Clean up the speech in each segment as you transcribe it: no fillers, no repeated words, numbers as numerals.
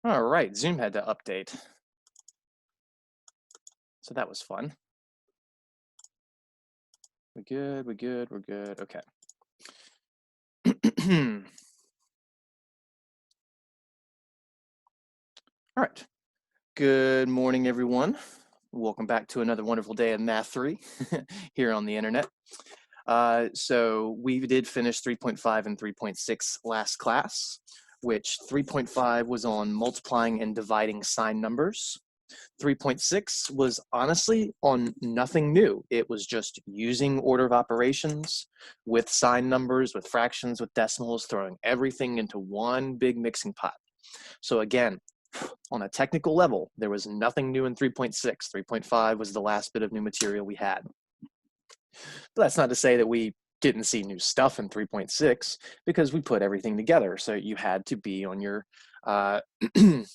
All right, Zoom had to update. So that was fun. We're good, we're good, we're good. Okay. All right. Good morning, everyone. Welcome back to another wonderful day of Math 3 here on the internet. So we did finish 3.5 and 3.6 last class, which 3.5 was on multiplying and dividing sign numbers. 3.6 was honestly on nothing new. It was just using order of operations with sign numbers, with fractions, with decimals, throwing everything into one big mixing pot. So again, on a technical level, there was nothing new in 3.6. 3.5 was the last bit of new material we had. But that's not to say that we didn't see new stuff in 3.6 because we put everything together. So you had to be on your, you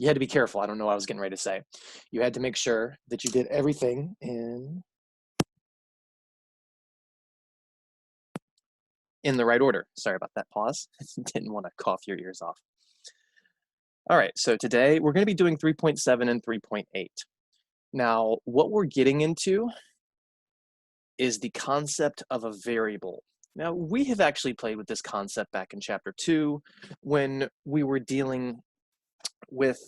had to be careful. I don't know what I was getting ready to say. You had to make sure that you did everything in the right order. Sorry about that pause. Didn't want to cough your ears off. All right, so today we're going to be doing 3.7 and 3.8. Now, what we're getting into is the concept of a variable. Now, we have actually played with this concept back in chapter 2 when we were dealing with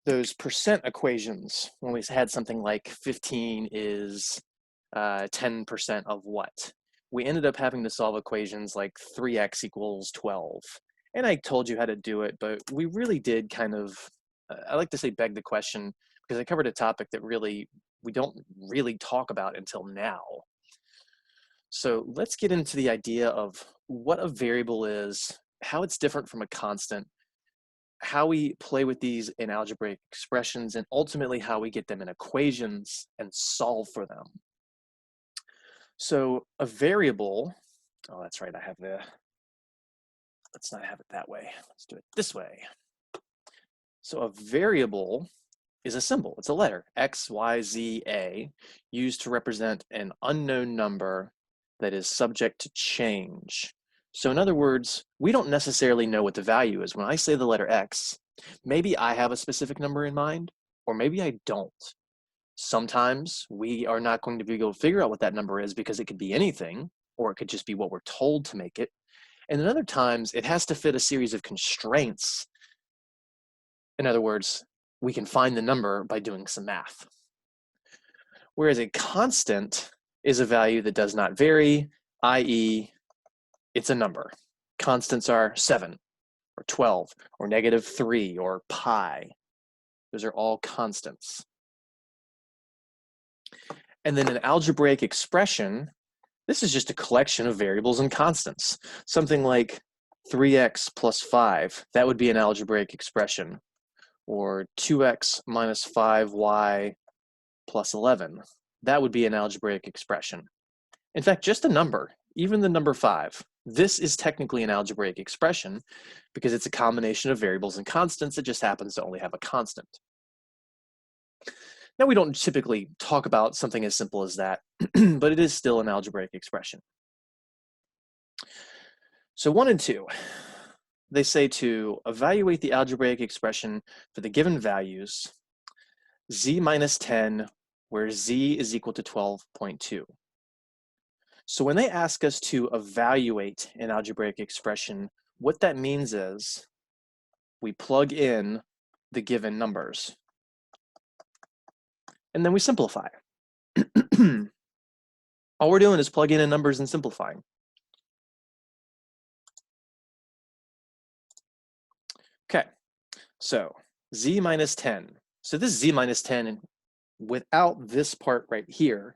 those percent equations, when we had something like 15 is 10% of what. We ended up having to solve equations like 3x equals 12. And I told you how to do it, but we really did kind of, I like to say beg the question, because I covered a topic that really we don't really talk about until now. So let's get into the idea of what a variable is, how it's different from a constant, how we play with these in algebraic expressions, and ultimately how we get them in equations and solve for them. So a variable, oh, that's right, I have let's not have it that way. Let's do it this way. So a variable is a symbol. It's a letter, X, Y, Z, A, used to represent an unknown number that is subject to change. So in other words, we don't necessarily know what the value is. When I say the letter X, maybe I have a specific number in mind, or maybe I don't. Sometimes we are not going to be able to figure out what that number is because it could be anything, or it could just be what we're told to make it. And then other times it has to fit a series of constraints. In other words, we can find the number by doing some math. Whereas a constant is a value that does not vary, i.e., it's a number. Constants are 7 or 12 or -3 or pi. Those are all constants. And then an algebraic expression, this is just a collection of variables and constants. Something like 3x plus 5, that would be an algebraic expression. Or 2x minus 5y plus 11, that would be an algebraic expression. In fact, just a number, even the number 5, this is technically an algebraic expression because it's a combination of variables and constants that just happens to only have a constant. Now, we don't typically talk about something as simple as that, but it is still an algebraic expression. So 1 and 2, they say to evaluate the algebraic expression for the given values, z minus 10, where z is equal to 12.2. So when they ask us to evaluate an algebraic expression, what that means is we plug in the given numbers. And then we simplify. All we're doing is plugging in numbers and simplifying. Okay, so z minus 10. So this z minus 10, without this part right here,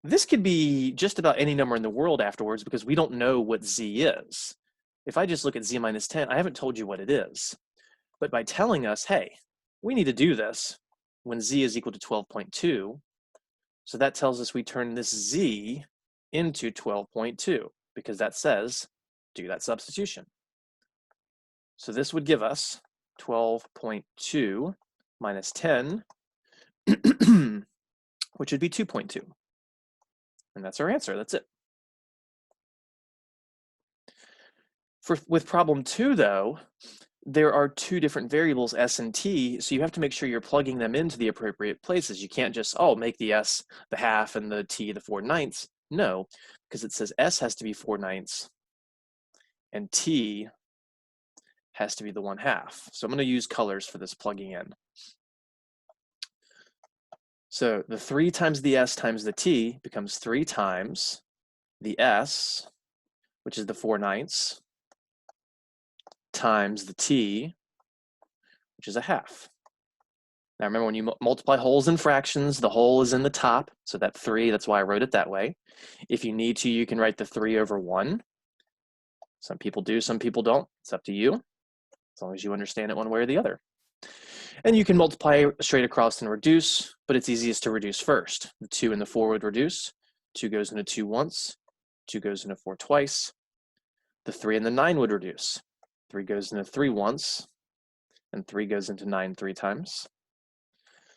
this could be just about any number in the world afterwards because we don't know what z is. If I just look at z minus 10, I haven't told you what it is. But by telling us, hey, we need to do this when z is equal to 12.2, so that tells us we turn this z into 12.2 because that says do that substitution. So this would give us 12.2 minus 10, which would be 2.2. And that's our answer. That's it. With problem 2, though, there are 2 different variables, s and t, so you have to make sure you're plugging them into the appropriate places. You can't just, oh, make the s the half and the t the 4/9. No, because it says s has to be 4/9 and t has to be the 1/2. So I'm going to use colors for this plugging in. So the 3 times the s times the t becomes 3 times the s, which is the 4/9, times the t, which is a half. Now remember, when you multiply wholes and fractions, the whole is in the top, so that 3, that's why I wrote it that way. If you need to, you can write the 3 over 1. Some people do, some people don't. It's up to you, as long as you understand it one way or the other. And you can multiply straight across and reduce, but it's easiest to reduce first. The 2 and the 4 would reduce. 2 goes into 2 once, 2 goes into 4 twice. The 3 and the 9 would reduce. 3 goes into 3 once, and 3 goes into 9 3 times.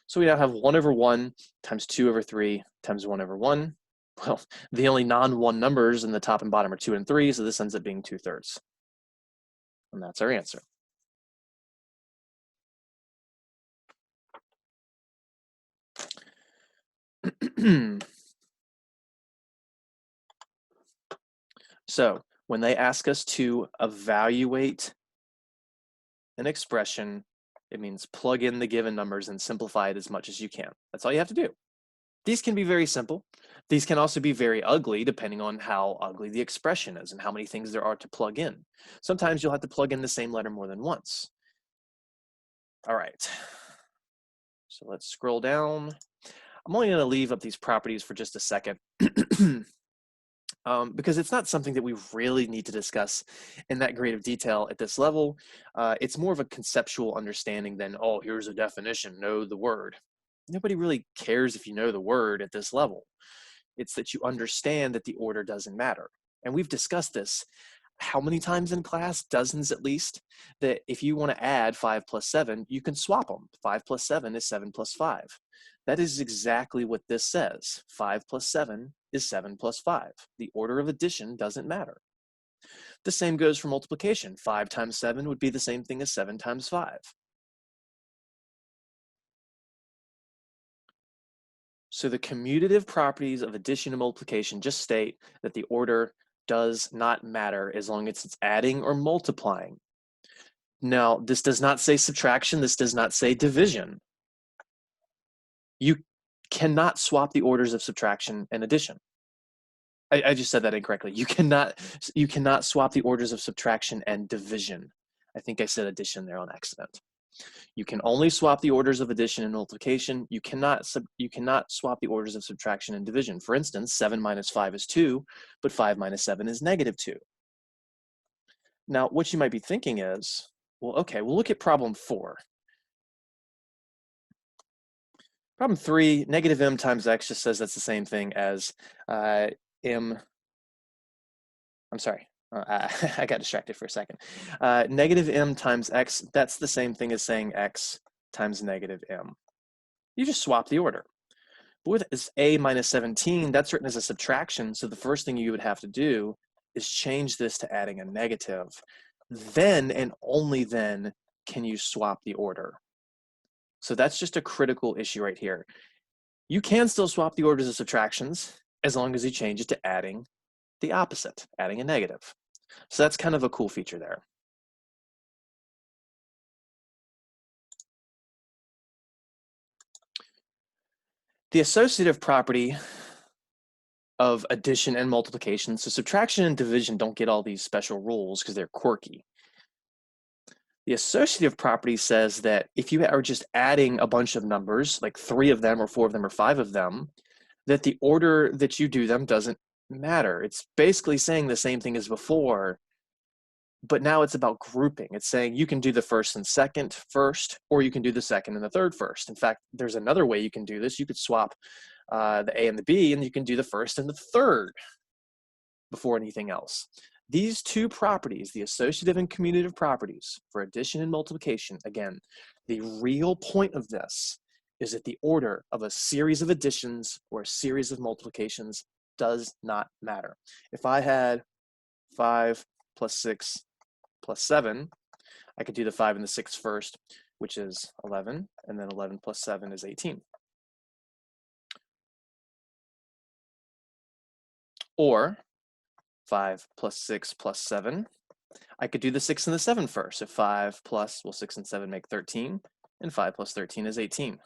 So we now have 1 over 1 times 2 over 3 times 1 over 1. Well, the only non-1 numbers in the top and bottom are 2 and 3, so this ends up being 2/3. And that's our answer. So when they ask us to evaluate an expression, it means plug in the given numbers and simplify it as much as you can. That's all you have to do. These can be very simple. These can also be very ugly, depending on how ugly the expression is and how many things there are to plug in. Sometimes you'll have to plug in the same letter more than once. All right, so let's scroll down. I'm only going to leave up these properties for just a second because it's not something that we really need to discuss in that great of detail at this level. It's more of a conceptual understanding than, oh, here's a definition, know the word. Nobody really cares if you know the word at this level. It's that you understand that the order doesn't matter. And we've discussed this how many times in class? Dozens at least. That if you want to add 5 plus 7, you can swap them. 5 plus 7 is 7 plus 5. That is exactly what this says. 5 plus 7 is 7 plus 5. The order of addition doesn't matter. The same goes for multiplication. 5 times 7 would be the same thing as 7 times 5. So the commutative properties of addition and multiplication just state that the order does not matter as long as it's adding or multiplying. Now, this does not say subtraction. This does not say division. You cannot swap the orders of subtraction and addition. I just said that incorrectly. You cannot swap the orders of subtraction and division. I think I said addition there on accident. You can only swap the orders of addition and multiplication. You cannot swap the orders of subtraction and division. For instance, 7 minus 5 is 2, but 5 minus 7 is -2. Now, what you might be thinking is, well, okay, we'll look at problem 4. Problem 3, negative m times x just says that's the same thing as m. I'm sorry. I got distracted for a second. Negative m times x, that's the same thing as saying x times negative m. You just swap the order. But with a minus 17, that's written as a subtraction, so the first thing you would have to do is change this to adding a negative. Then and only then can you swap the order. So that's just a critical issue right here. You can still swap the orders of subtractions as long as you change it to adding the opposite, adding a negative. So that's kind of a cool feature there. The associative property of addition and multiplication, so subtraction and division don't get all these special rules because they're quirky. The associative property says that if you are just adding a bunch of numbers, like 3 of them or 4 of them or 5 of them, that the order that you do them doesn't matter. It's basically saying the same thing as before, but now it's about grouping. It's saying you can do the first and second first, or you can do the second and the third first. In fact, there's another way you can do this. You could swap the A and the B, and you can do the first and the third before anything else. These 2 properties, the associative and commutative properties for addition and multiplication, again, the real point of this is that the order of a series of additions or a series of multiplications does not matter. If I had 5 plus 6 plus 7, I could do the 5 and the 6 first, which is 11, and then 11 plus 7 is 18. Or 5 plus 6 plus 7, I could do the 6 and the 7 first. So 5 plus, well, 6 and 7 make 13, and 5 plus 13 is 18.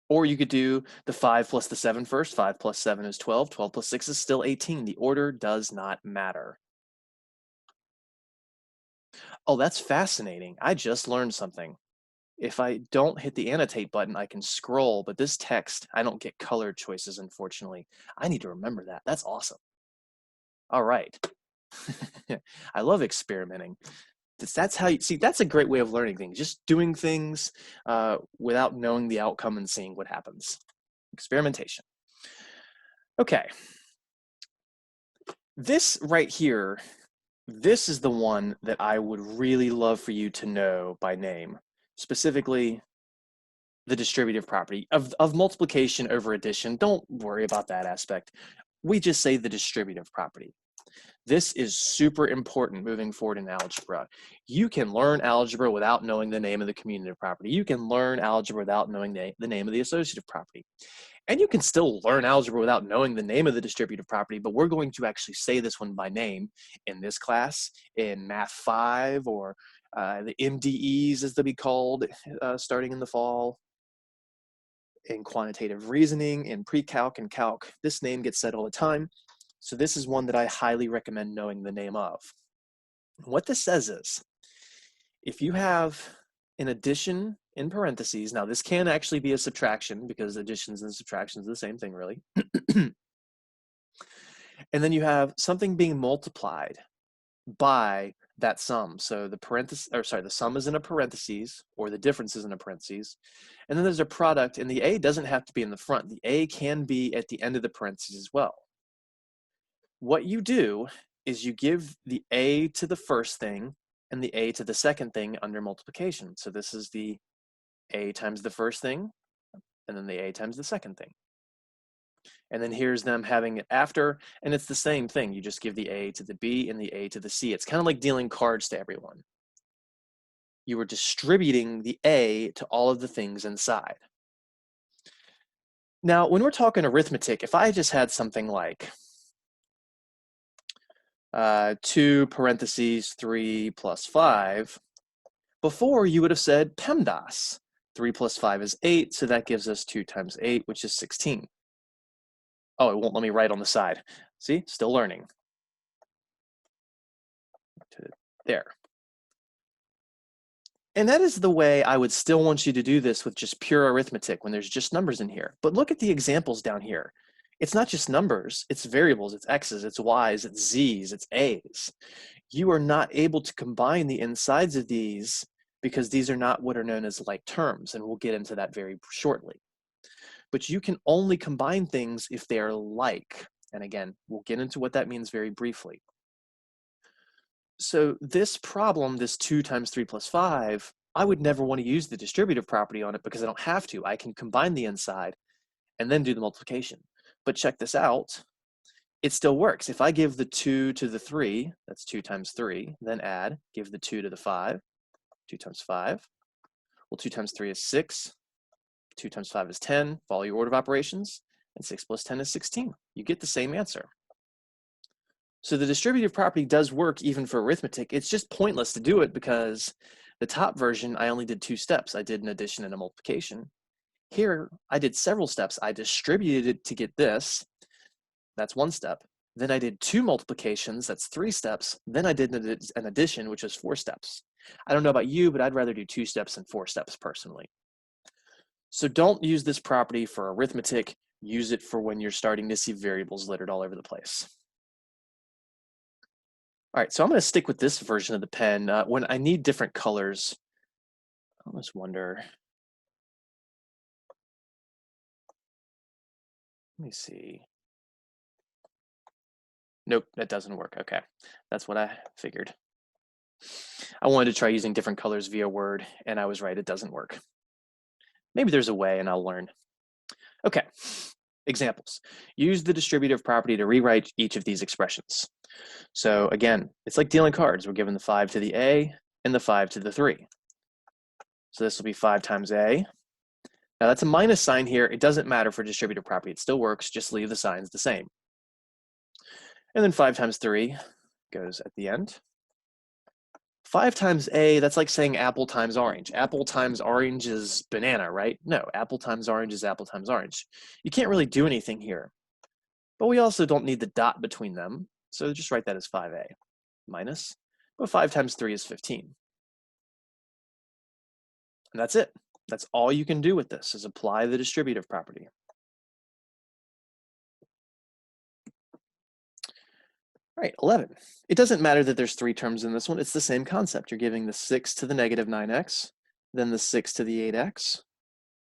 Or you could do the 5 plus the 7 first. 5 plus 7 is 12. 12 plus 6 is still 18. The order does not matter. Oh, that's fascinating. I just learned something. If I don't hit the annotate button, I can scroll, but this text, I don't get color choices, unfortunately. I need to remember that. That's awesome. All right. I love experimenting. That's how you see, that's a great way of learning things, just doing things without knowing the outcome and seeing what happens. Experimentation. Okay. This right here, this is the one that I would really love for you to know by name, specifically the distributive property of multiplication over addition. Don't worry about that aspect. We just say the distributive property. This is super important moving forward in algebra. You can learn algebra without knowing the name of the commutative property. You can learn algebra without knowing the name of the associative property. And you can still learn algebra without knowing the name of the distributive property, but we're going to actually say this one by name in this class, in Math 5, or the MDEs as they'll be called starting in the fall, in quantitative reasoning, in pre-calc and calc. This name gets said all the time. So this is one that I highly recommend knowing the name of. What this says is, if you have an addition in parentheses, now this can actually be a subtraction because additions and subtractions are the same thing really. And then you have something being multiplied by that sum. So the sum is in a parentheses, or the difference is in a parentheses. And then there's a product, and the A doesn't have to be in the front. The A can be at the end of the parentheses as well. What you do is you give the A to the first thing and the A to the second thing under multiplication. So this is the A times the first thing, and then the A times the second thing. And then here's them having it after, and it's the same thing. You just give the A to the B and the A to the C. It's kind of like dealing cards to everyone. You are distributing the A to all of the things inside. Now, when we're talking arithmetic, if I just had something like 2 parentheses 3 plus 5, before you would have said PEMDAS. 3 plus 5 is 8, so that gives us 2 times 8, which is 16. Oh, it won't let me write on the side. See, still learning. There. And that is the way I would still want you to do this with just pure arithmetic when there's just numbers in here. But look at the examples down here. It's not just numbers, it's variables, it's x's, it's y's, it's z's, it's a's. You are not able to combine the insides of these because these are not what are known as like terms, and we'll get into that very shortly. But you can only combine things if they are like. And again, we'll get into what that means very briefly. So this problem, this 2 times 3 plus 5, I would never want to use the distributive property on it because I don't have to. I can combine the inside and then do the multiplication. But check this out. It still works. If I give the 2 to the 3, that's 2 times 3, then add, give the 2 to the 5, 2 times 5. Well, 2 times 3 is 6. 2 times 5 is 10. Follow your order of operations. And 6 plus 10 is 16. You get the same answer. So the distributive property does work even for arithmetic. It's just pointless to do it because the top version, I only did 2 steps. I did an addition and a multiplication. Here, I did several steps. I distributed it to get this. That's 1 step. Then I did 2 multiplications. That's 3 steps. Then I did an addition, which was 4 steps. I don't know about you, but I'd rather do 2 steps than 4 steps personally. So don't use this property for arithmetic. Use it for when you're starting to see variables littered all over the place. All right, so I'm going to stick with this version of the pen. When I need different colors, I almost wonder. Let me see. Nope, that doesn't work. Okay, that's what I figured. I wanted to try using different colors via Word, and I was right, it doesn't work. Maybe there's a way, and I'll learn. Okay, Examples. Use the distributive property to rewrite each of these expressions. So again, it's like dealing cards. We're given the 5 to the A and the 5 to the 3. So this will be 5 times A. Now that's a minus sign here. It doesn't matter for distributive property. It still works. Just leave the signs the same. And then 5 times 3 goes at the end. 5 times A, that's like saying apple times orange. Apple times orange is banana, right? No, apple times orange is apple times orange. You can't really do anything here. But we also don't need the dot between them. So just write that as 5A minus. But 5 times 3 is 15. And that's it. That's all you can do with this, is apply the distributive property. All right, 11. It doesn't matter that there's 3 terms in this one. It's the same concept. You're giving the 6 to the negative 9x, then the 6 to the 8x,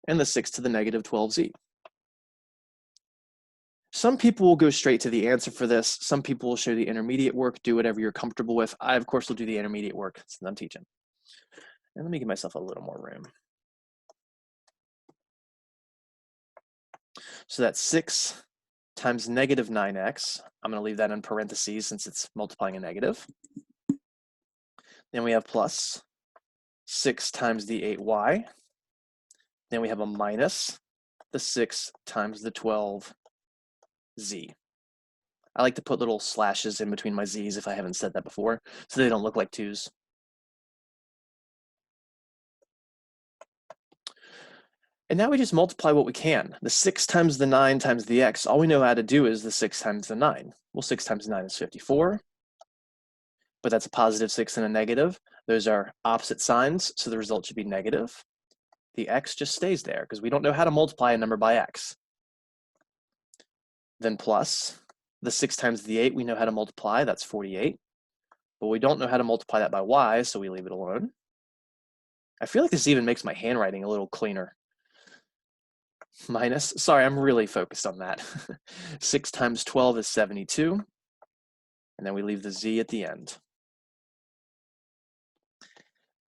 and the 6 to the negative 12z. Some people will go straight to the answer for this. Some people will show the intermediate work. Do whatever you're comfortable with. I, of course, will do the intermediate work since I'm teaching. And let me give myself a little more room. So that's 6 times negative 9x. I'm going to leave that in parentheses since it's multiplying a negative. Then we have plus 6 times the 8y. Then we have a minus the 6 times the 12z. I like to put little slashes in between my z's if I haven't said that before, so they don't look like 2's. And now we just multiply what we can. The 6 times the 9 times the x, all we know how to do is the 6 times the 9. Well, 6 times 9 is 54, but that's a positive 6 and a negative. Those are opposite signs, so the result should be negative. The x just stays there because we don't know how to multiply a number by x. Then plus the 6 times the 8, we know how to multiply, that's 48. But we don't know how to multiply that by y, so we leave it alone. I feel like this even makes my handwriting a little cleaner. Minus, sorry, I'm really focused on that. 6 times 12 is 72. And then we leave the z at the end.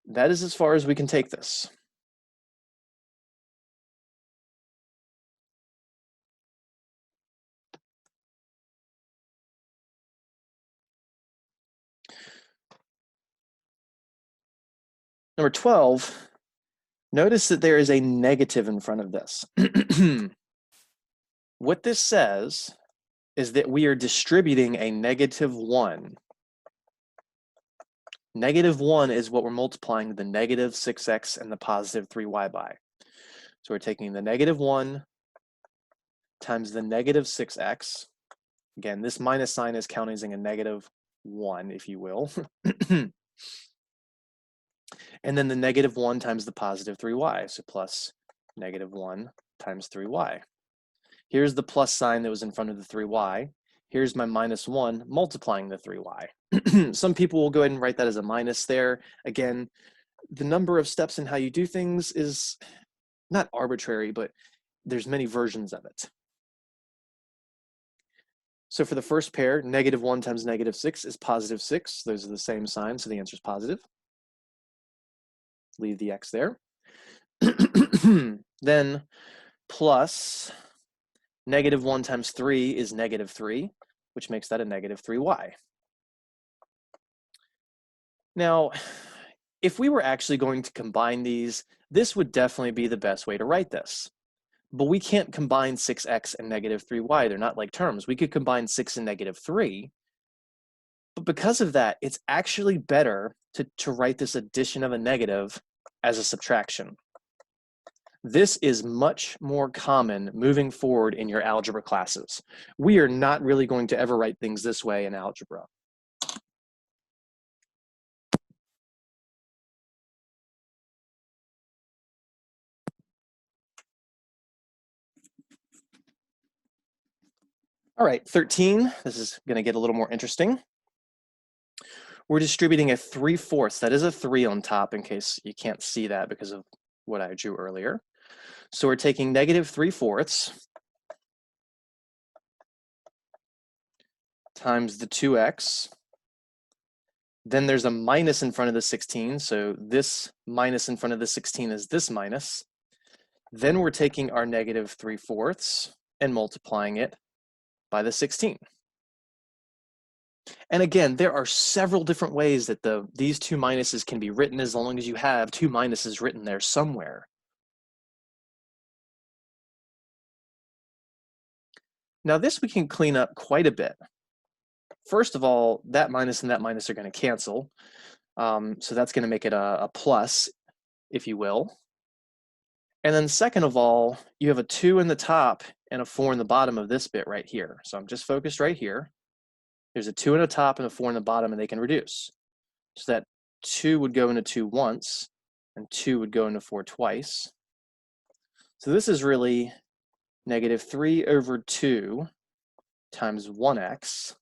That is as far as we can take this. Number 12, notice that there is a negative in front of this. What this says is that we are distributing a negative 1. Negative 1 is what we're multiplying the negative 6x and the positive 3y by. So we're taking the negative 1 times the negative 6x. Again, this minus sign is counting as a negative 1, if you will. And then the negative 1 times the positive 3y, so plus negative 1 times 3y. Here's the plus sign that was in front of the 3y. Here's my minus 1 multiplying the 3y. Some people will go ahead and write that as a minus there. Again, the number of steps in how you do things is not arbitrary, but there's many versions of it. So for the first pair, negative 1 times negative 6 is positive 6. Those are the same sign, so the answer is positive. Leave the x there. Then plus negative 1 times 3 is negative 3, which makes that a negative 3y. Now, if we were actually going to combine these, this would definitely be the best way to write this. But we can't combine 6x and negative 3y. They're not like terms. We could combine 6 and negative 3. But because of that, it's actually better to write this addition of a negative as a subtraction. This is much more common moving forward in your algebra classes. We are not really going to ever write things this way in algebra. All right, 13, this is going to get a little more interesting. We're distributing a 3/4. That is a 3 on top in case you can't see that because of what I drew earlier. So we're taking negative 3/4 times the 2x. Then there's a minus in front of the 16. So this minus in front of the 16 is this minus. Then we're taking our negative 3/4 and multiplying it by the 16. And again, there are several different ways that these two minuses can be written as long as you have two minuses written there somewhere. Now this we can clean up quite a bit. First of all, that minus and that minus are going to cancel. So that's going to make it a plus, if you will. And then second of all, you have a 2 in the top and a 4 in the bottom of this bit right here. So I'm just focused right here. There's a 2 in the top and a 4 in the bottom, and they can reduce. So that 2 would go into 2 once, and 2 would go into 4 twice. So this is really negative 3 over 2 times 1x.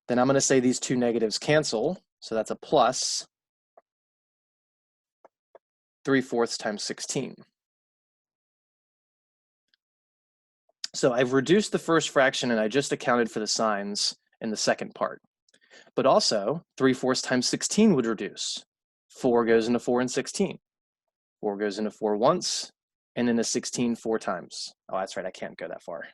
Then I'm going to say these two negatives cancel, so that's a plus 3/4 times 16. So I've reduced the first fraction and I just accounted for the signs in the second part. But also 3/4 times 16 would reduce. 4 goes into 4 and 16. 4 goes into 4 once, and into 16 4 times. Oh, that's right, I can't go that far.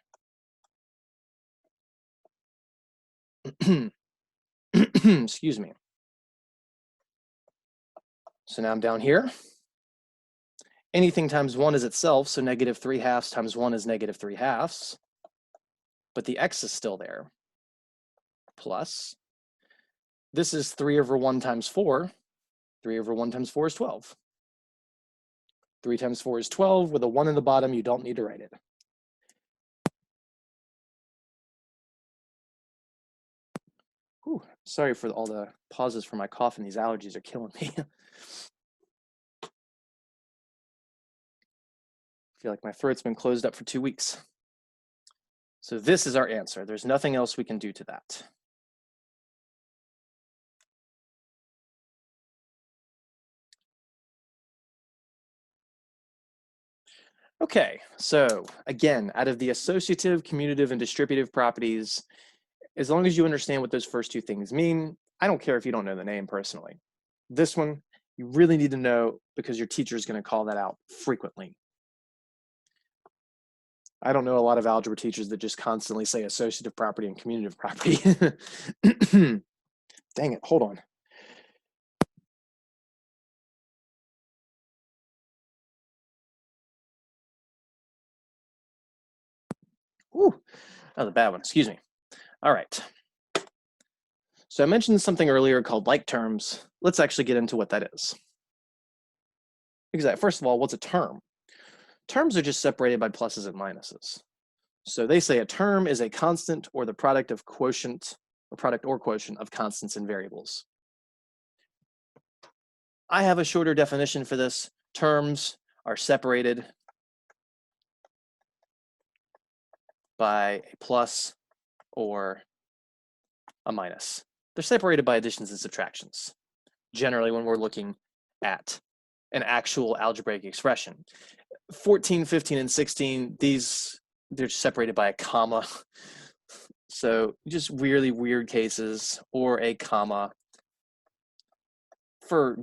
Excuse me. So now I'm down here. Anything times 1 is itself, so negative 3/2 times 1 is negative 3/2. But the x is still there. Plus, this is 3 over 1 times 4. 3 over 1 times 4 is 12. 3 times 4 is 12. With a 1 in the bottom, you don't need to write it. Whew, sorry for all the pauses for my cough, and these allergies are killing me. I feel like my throat's been closed up for 2 weeks. So this is our answer. There's nothing else we can do to that. Okay, so again, out of the associative, commutative, and distributive properties, as long as you understand what those first two things mean, I don't care if you don't know the name personally. This one, you really need to know because your teacher is going to call that out frequently. I don't know a lot of algebra teachers that just constantly say associative property and commutative property. Dang it, hold on. Ooh, that was a bad one, excuse me. All right. So I mentioned something earlier called like terms. Let's actually get into what that is. Because first of all, what's a term? Terms are just separated by pluses and minuses. So they say a term is a constant or the product of quotient, or product or quotient of constants and variables. I have a shorter definition for this. Terms are separated by a plus or a minus. They're separated by additions and subtractions, generally when we're looking at an actual algebraic expression. 14, 15, and 16, they're separated by a comma. So just really weird cases, or a comma for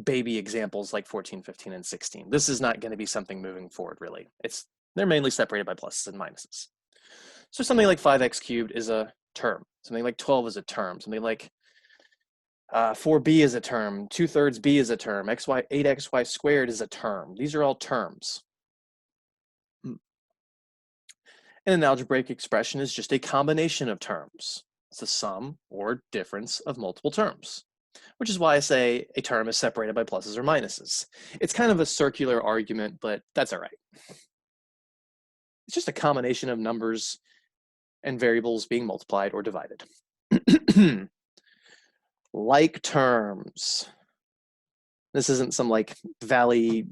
baby examples like 14, 15, and 16. This is not going to be something moving forward, really. They're mainly separated by pluses and minuses. So something like 5x cubed is a term. Something like 12 is a term. Something like 4b is a term. 2/3 b is a term. 8xy squared is a term. These are all terms. And an algebraic expression is just a combination of terms. It's the sum or difference of multiple terms, which is why I say a term is separated by pluses or minuses. It's kind of a circular argument, but that's all right. It's just a combination of numbers and variables being multiplied or divided. Like terms. This isn't some like Valley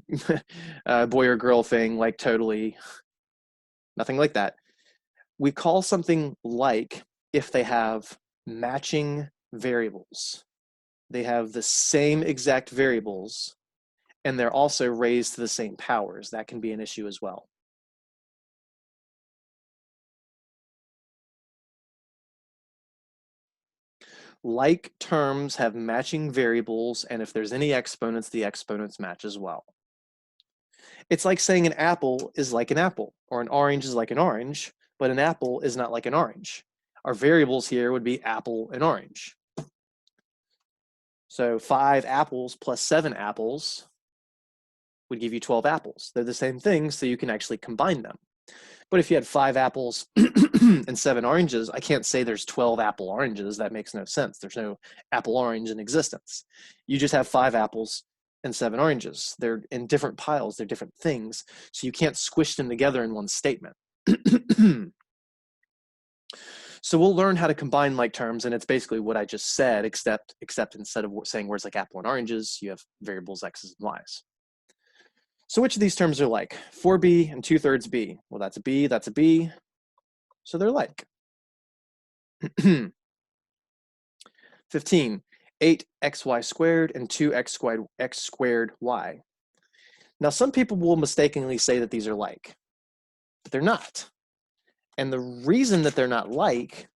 boy or girl thing, like totally. Nothing like that. We call something like if they have matching variables. They have the same exact variables, and they're also raised to the same powers. That can be an issue as well. Like terms have matching variables, and if there's any exponents, the exponents match as well. It's like saying an apple is like an apple, or an orange is like an orange, but an apple is not like an orange. Our variables here would be apple and orange. So 5 apples plus 7 apples would give you 12 apples. They're the same thing, so you can actually combine them. But if you had 5 apples and 7 oranges, I can't say there's 12 apple oranges. That makes no sense. There's no apple orange in existence. You just have 5 apples and 7 oranges. They're in different piles. They're different things. So you can't squish them together in one statement. So we'll learn how to combine like terms, and it's basically what I just said, except instead of saying words like apple and oranges, you have variables x's and y's. So which of these terms are like? 4b and 2/3 b. Well, that's a b, that's a b. So they're like. 15, 8xy squared and 2x squared y. Now, some people will mistakenly say that these are like, but they're not. And the reason that they're not like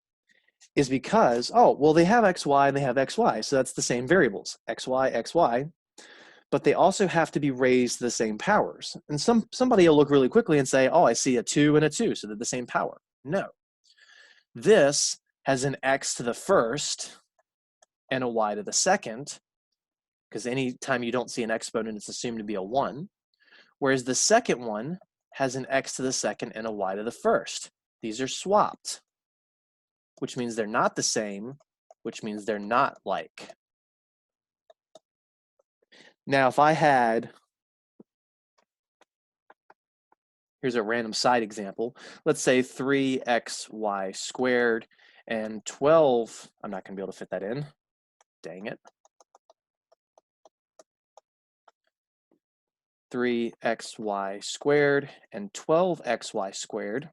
is because, oh, well, they have xy and they have xy, so that's the same variables, xy, xy, but they also have to be raised to the same powers. And somebody will look really quickly and say, oh, I see a 2 and a 2, so they're the same power. No. This has an x to the first and a y to the second, because anytime you don't see an exponent, it's assumed to be a 1, whereas the second one has an x to the second and a y to the first. These are swapped, which means they're not the same, which means they're not like. Now, if I had, here's a random side example. Let's say 3xy squared and 12, I'm not going to be able to fit that in. Dang it. 3xy squared and 12xy squared.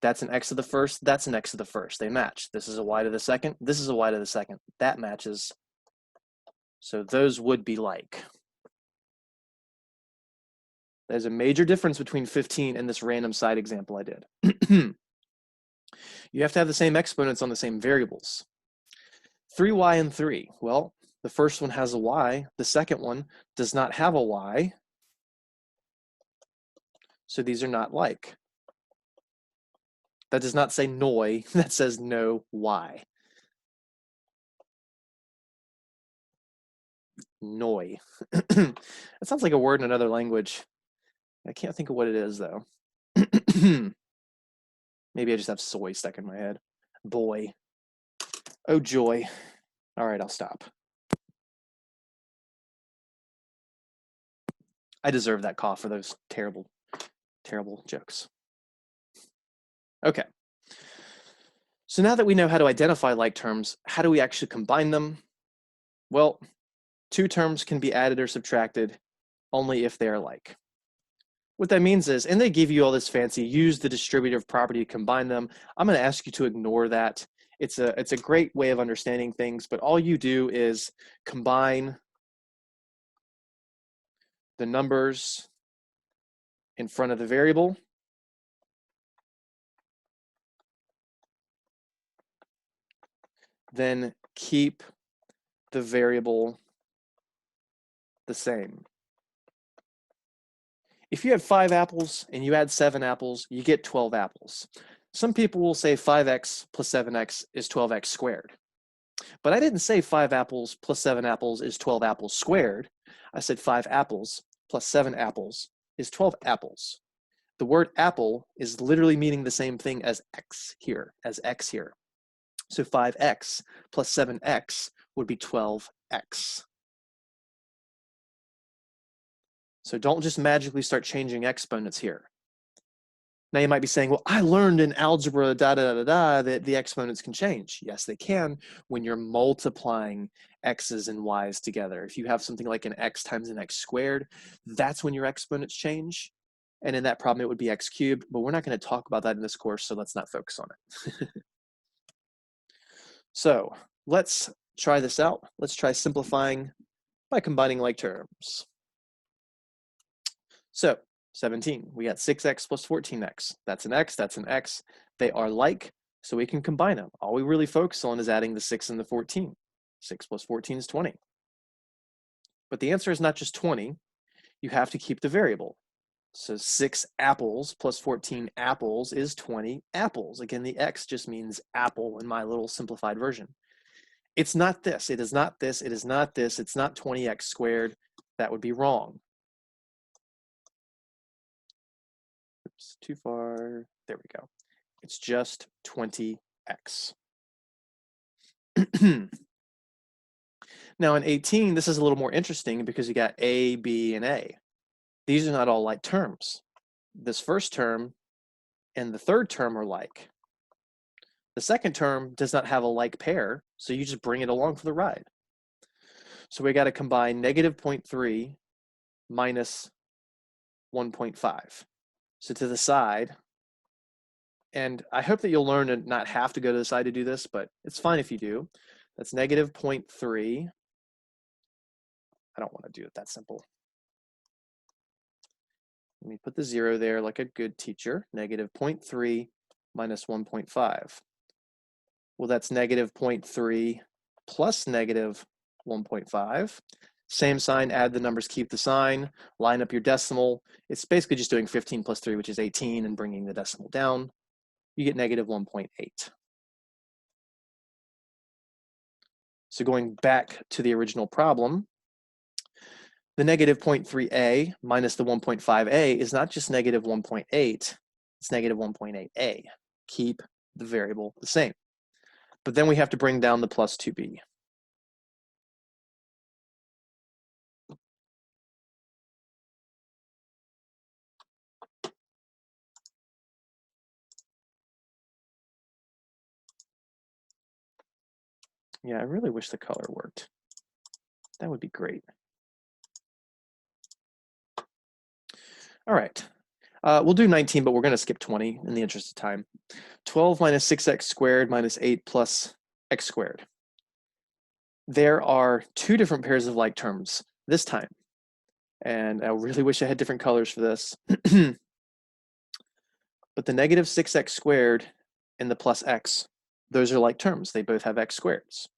That's an x to the first, that's an x to the first. They match. This is a y to the second, this is a y to the second. That matches. So those would be like. There's a major difference between 15 and this random side example I did. You have to have the same exponents on the same variables. 3y and 3. Well, the first one has a y. The second one does not have a y. So these are not like. That does not say noi. That says no y. Noi. That sounds like a word in another language. I can't think of what it is, though. Maybe I just have soy stuck in my head. Boy. Oh, joy. All right, I'll stop. I deserve that cough for those terrible, terrible jokes. Okay. So now that we know how to identify like terms, how do we actually combine them? Well, 2 terms can be added or subtracted only if they are like. What that means is, and they give you all this fancy, use the distributive property to combine them. I'm going to ask you to ignore that. It's a great way of understanding things, but all you do is combine the numbers in front of the variable. Then keep the variable the same. If you have 5 apples and you add 7 apples, you get 12 apples. Some people will say 5x plus 7x is 12x squared. But I didn't say 5 apples plus 7 apples is 12 apples squared. I said 5 apples plus 7 apples is 12 apples. The word apple is literally meaning the same thing as x here, So 5x plus 7x would be 12x. So don't just magically start changing exponents here. Now you might be saying, well, I learned in algebra that the exponents can change. Yes, they can when you're multiplying x's and y's together. If you have something like an x times an x squared, that's when your exponents change. And in that problem, it would be x cubed, but we're not going to talk about that in this course, so let's not focus on it. So let's try this out. Let's try simplifying by combining like terms. So 17, we got 6x plus 14x. That's an x, that's an x. They are like, so we can combine them. All we really focus on is adding the 6 and the 14. 6 plus 14 is 20. But the answer is not just 20. you have to keep the variable. So 6 apples plus 14 apples is 20 apples. Again, the x just means apple in my little simplified version. It's not this, it is not this, it is not this, it's not 20x squared. That would be wrong. Oops, too far. There we go. It's just 20x. Now in 18, this is a little more interesting because you got A, B, and A. These are not all like terms. This first term and the third term are like. The second term does not have a like pair, so you just bring it along for the ride. So we got to combine negative 0.3 minus 1.5. So to the side, and I hope that you'll learn to not have to go to the side to do this, but it's fine if you do. That's negative 0.3. I don't want to do it that simple. Let me put the 0 there like a good teacher. Negative 0.3 minus 1.5. Well, that's negative 0.3 plus negative 1.5. Same sign, add the numbers, keep the sign, line up your decimal. It's basically just doing 15 plus 3, which is 18, and bringing the decimal down. You get negative 1.8. So going back to the original problem, the negative 0.3a minus the 1.5a is not just negative 1.8, it's negative 1.8a. Keep the variable the same. But then we have to bring down the plus 2b. Yeah, I really wish the color worked. That would be great. All right, we'll do 19, but we're going to skip 20 in the interest of time. 12 minus 6x squared minus 8 plus x squared. There are two different pairs of like terms this time. And I really wish I had different colors for this. But the negative 6x squared and the plus x, those are like terms. They both have x squareds.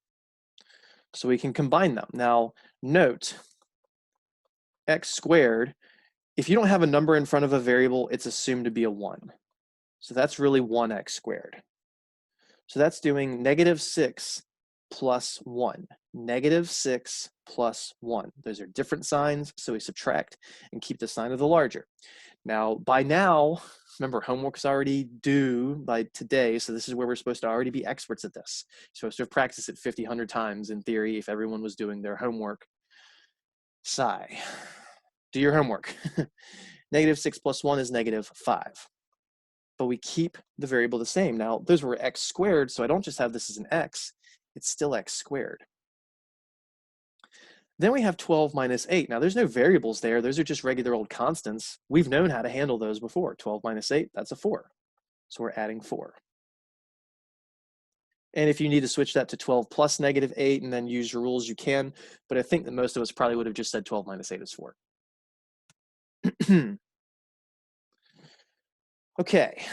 So we can combine them. Now, note, x squared, if you don't have a number in front of a variable, it's assumed to be a 1. So that's really 1x squared. So that's doing negative 6 plus 1. Negative 6 plus 1. Those are different signs, so we subtract and keep the sign of the larger. Now, by now, remember, homework's already due by today, so this is where we're supposed to already be experts at this. You're supposed to have practiced it 50, 100 times in theory if everyone was doing their homework. Sigh. Do your homework. Negative 6 plus 1 is negative 5. But we keep the variable the same. Now, those were x squared, so I don't just have this as an x, it's still x squared. Then we have 12 minus 8. Now, there's no variables there. Those are just regular old constants. We've known how to handle those before. 12 minus 8, that's a 4. So we're adding 4. And if you need to switch that to 12 plus negative 8 and then use your rules, you can. But I think that most of us probably would have just said 12 minus 8 is 4. Okay.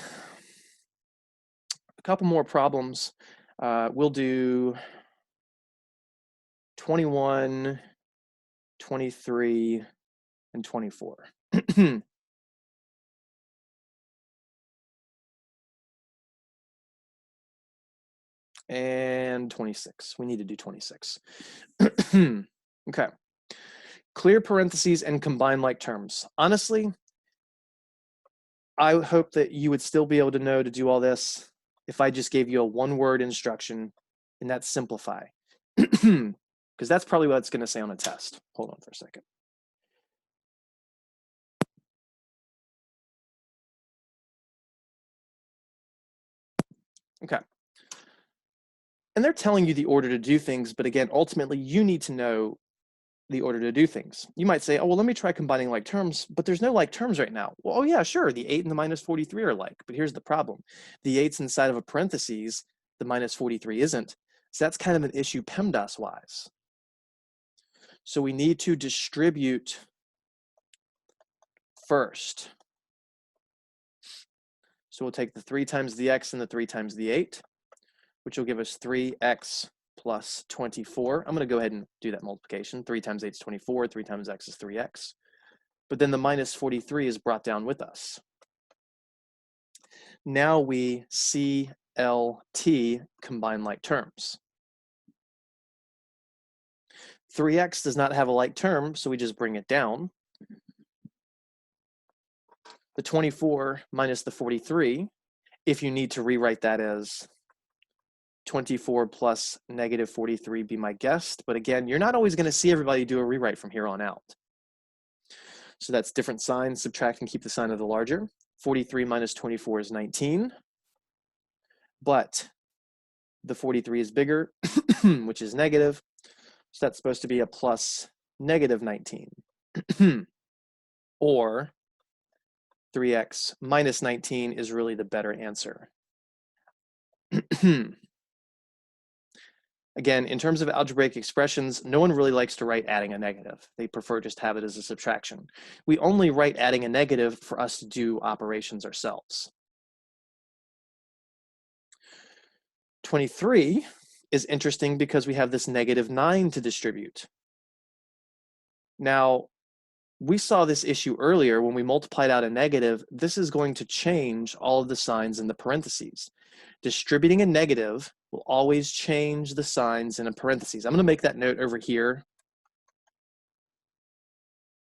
A couple more problems. We'll do 21, 23, and 24. And 26. We need to do 26. Okay. Clear parentheses and combine like terms. Honestly, I hope that you would still be able to know to do all this if I just gave you a one-word instruction, and that's simplify. Because that's probably what it's going to say on a test. Hold on for a second. Okay. And they're telling you the order to do things, but again, ultimately, you need to know the order to do things. You might say, oh, well, let me try combining like terms, but there's no like terms right now. Well, oh yeah, sure, the 8 and the minus 43 are like, but here's the problem. The 8's inside of a parentheses, the minus 43 isn't. So that's kind of an issue PEMDAS-wise. So we need to distribute first. So we'll take the 3 times the x and the 3 times the 8, which will give us 3x plus 24. I'm going to go ahead and do that multiplication. 3 times 8 is 24, 3 times x is 3x. but then the minus 43 is brought down with us. Now we CLT combine like terms. 3x does not have a like term, so we just bring it down. The 24 minus the 43, if you need to rewrite that as 24 plus negative 43, be my guest. But again, you're not always going to see everybody do a rewrite from here on out. So that's different signs, subtract and keep the sign of the larger. 43 minus 24 is 19. But the 43 is bigger, which is negative. So that's supposed to be a plus negative 19. Or 3x minus 19 is really the better answer. Again, in terms of algebraic expressions, no one really likes to write adding a negative. They prefer just have it as a subtraction. We only write adding a negative for us to do operations ourselves. 23 is interesting because we have this negative 9 to distribute. Now, we saw this issue earlier when we multiplied out a negative. This is going to change all of the signs in the parentheses. Distributing a negative will always change the signs in a parentheses. I'm going to make that note over here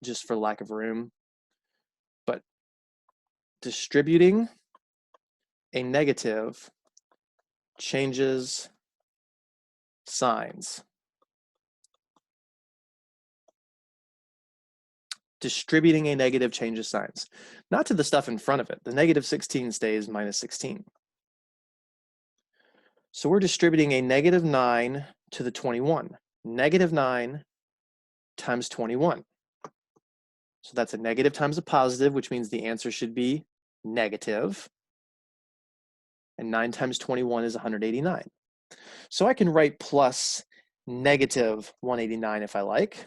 just for lack of room. But distributing a negative changes signs. Distributing a negative changes signs. Not to the stuff in front of it. The negative 16 stays minus 16. So we're distributing a negative 9 to the 21. Negative 9 times 21. So that's a negative times a positive, which means the answer should be negative. And 9 times 21 is 189. So I can write plus negative 189 if I like.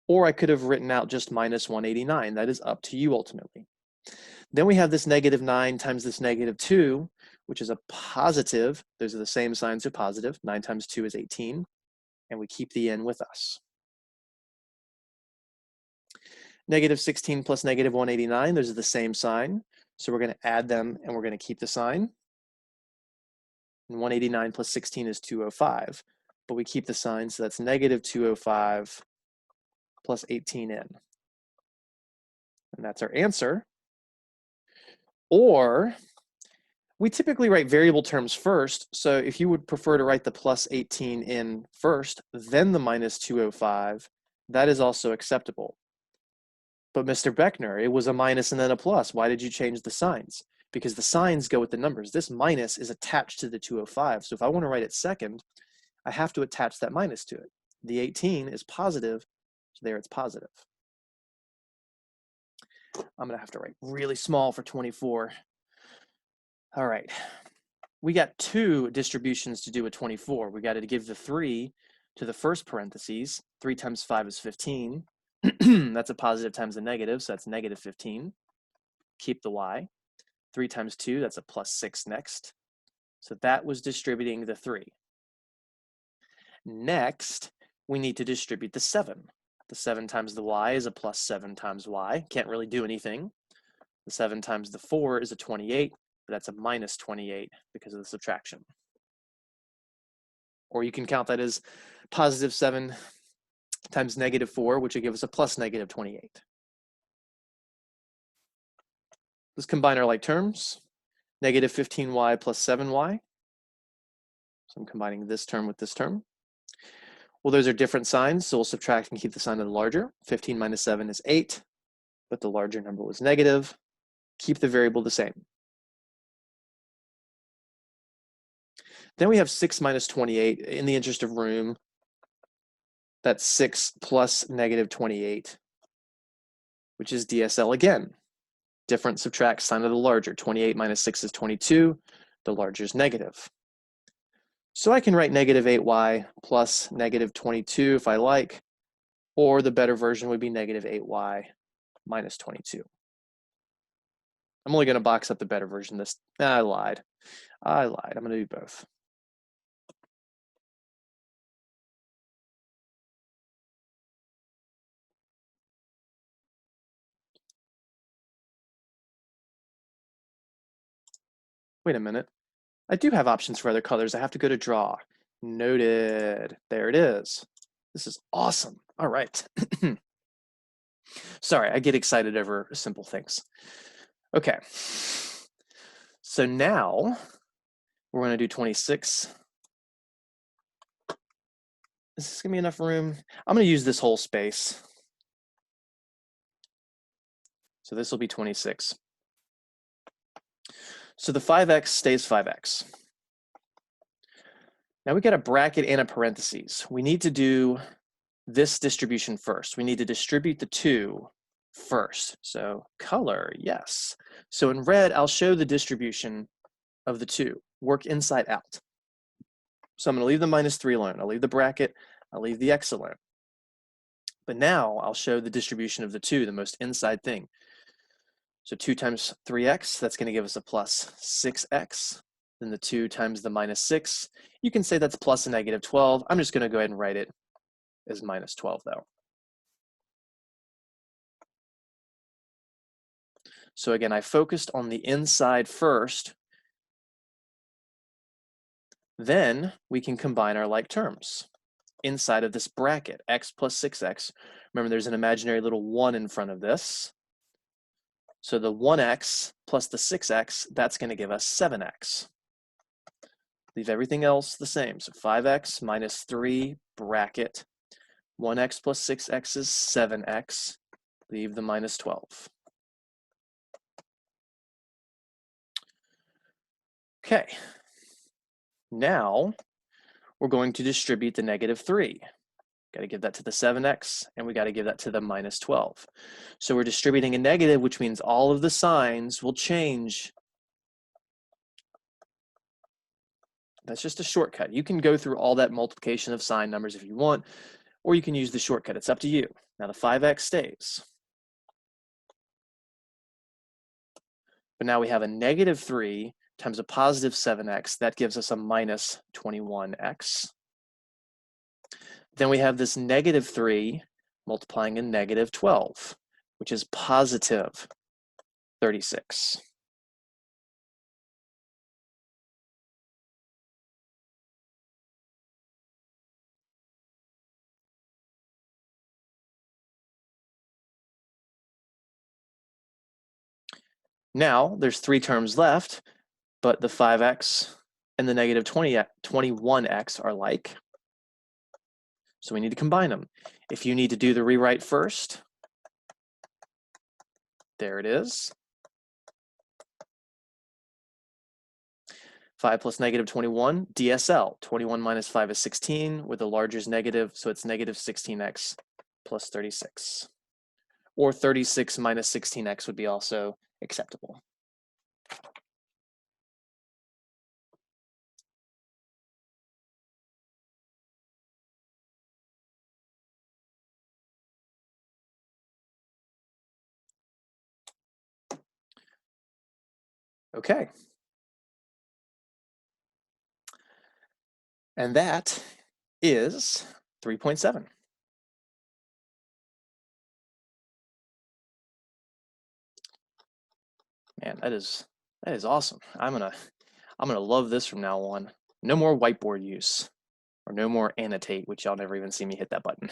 Or I could have written out just minus 189. That is up to you ultimately. Then we have this negative 9 times this negative 2, which is a positive. Those are the same signs, so positive. 9 times 2 is 18. And we keep the n with us. Negative 16 plus negative 189, those are the same sign. So we're going to add them and we're going to keep the sign. And 189 plus 16 is 205. But we keep the sign, so that's negative 205 plus 18n. And that's our answer. Or we typically write variable terms first. So if you would prefer to write the plus 18n first, then the minus 205, that is also acceptable. But Mr. Beckner, it was a minus and then a plus. Why did you change the signs? Because the signs go with the numbers. This minus is attached to the 205. So if I want to write it second, I have to attach that minus to it. The 18 is positive, so there it's positive. I'm going to have to write really small for 24. All right. We got two distributions to do with 24. We got to give the 3 to the first parentheses. 3 times 5 is 15. That's a positive times a negative, so that's negative 15. Keep the y. 3 times 2, that's a plus 6 next. So that was distributing the 3. Next, we need to distribute the 7. The 7 times the y is a plus 7 times y. Can't really do anything. The 7 times the 4 is a 28, but that's a minus 28 because of the subtraction. Or you can count that as positive 7 times negative 4, which would give us a plus negative 28. Let's combine our like terms. Negative 15y plus 7y. So I'm combining this term with this term. Well, those are different signs, so we'll subtract and keep the sign of the larger. 15 minus 7 is 8, but the larger number was negative. Keep the variable the same. Then we have 6 minus 28. In the interest of room, that's 6 plus negative 28, which is DSL again. Different subtract, sign of the larger. 28 minus 6 is 22. The larger is negative. So I can write negative 8y plus negative 22 if I like, or the better version would be negative 8y minus 22. I'm only going to box up the better version. I lied. I'm going to do both. wait a minute. I do have options for other colors. I have to go to draw. Noted. There it is. This is awesome. All right. Sorry, I get excited over simple things. Okay. So now we're going to do 26. Is this going to be enough room? I'm going to use this whole space. So this will be 26. So the 5x stays 5x. Now we got a bracket and a parentheses. We need to do this distribution first. We need to distribute the 2 first. So color, yes. So in red, I'll show the distribution of the 2. Work inside out. So I'm going to leave the -3 alone. I'll leave the bracket. I'll leave the x alone. But now I'll show the distribution of the 2, the most inside thing. So 2 times 3x, that's going to give us a plus 6x. Then the 2 times the -6. You can say that's plus a -12. I'm just going to go ahead and write it as -12 though. So again, I focused on the inside first. Then we can combine our like terms inside of this bracket, x plus 6x. Remember, there's an imaginary little 1 in front of this. So the 1x plus the 6x, that's going to give us 7x. Leave everything else the same. So 5x minus 3 bracket. 1x plus 6x is 7x. Leave the -12. Okay. Now we're going to distribute the -3. Got to give that to the 7x, and we got to give that to the -12. So we're distributing a negative, which means all of the signs will change. That's just a shortcut. You can go through all that multiplication of sign numbers if you want, or you can use the shortcut. It's up to you. Now the 5x stays. But now we have a -3 times a positive 7x. That gives us a -21x. Then we have this -3 multiplying a -12, which is positive 36. Now there's 3 terms left, but the 5x and the -21x are like. So we need to combine them. If you need to do the rewrite first, there it is. 5 plus -21, DSL. 21 minus 5 is 16, where the larger is negative, so it's -16x plus 36. Or 36 minus 16x would be also acceptable. Okay. And that is 3.7. Man, that is awesome. I'm gonna love this from now on. No more whiteboard use, or no more annotate, which y'all never even see me hit that button.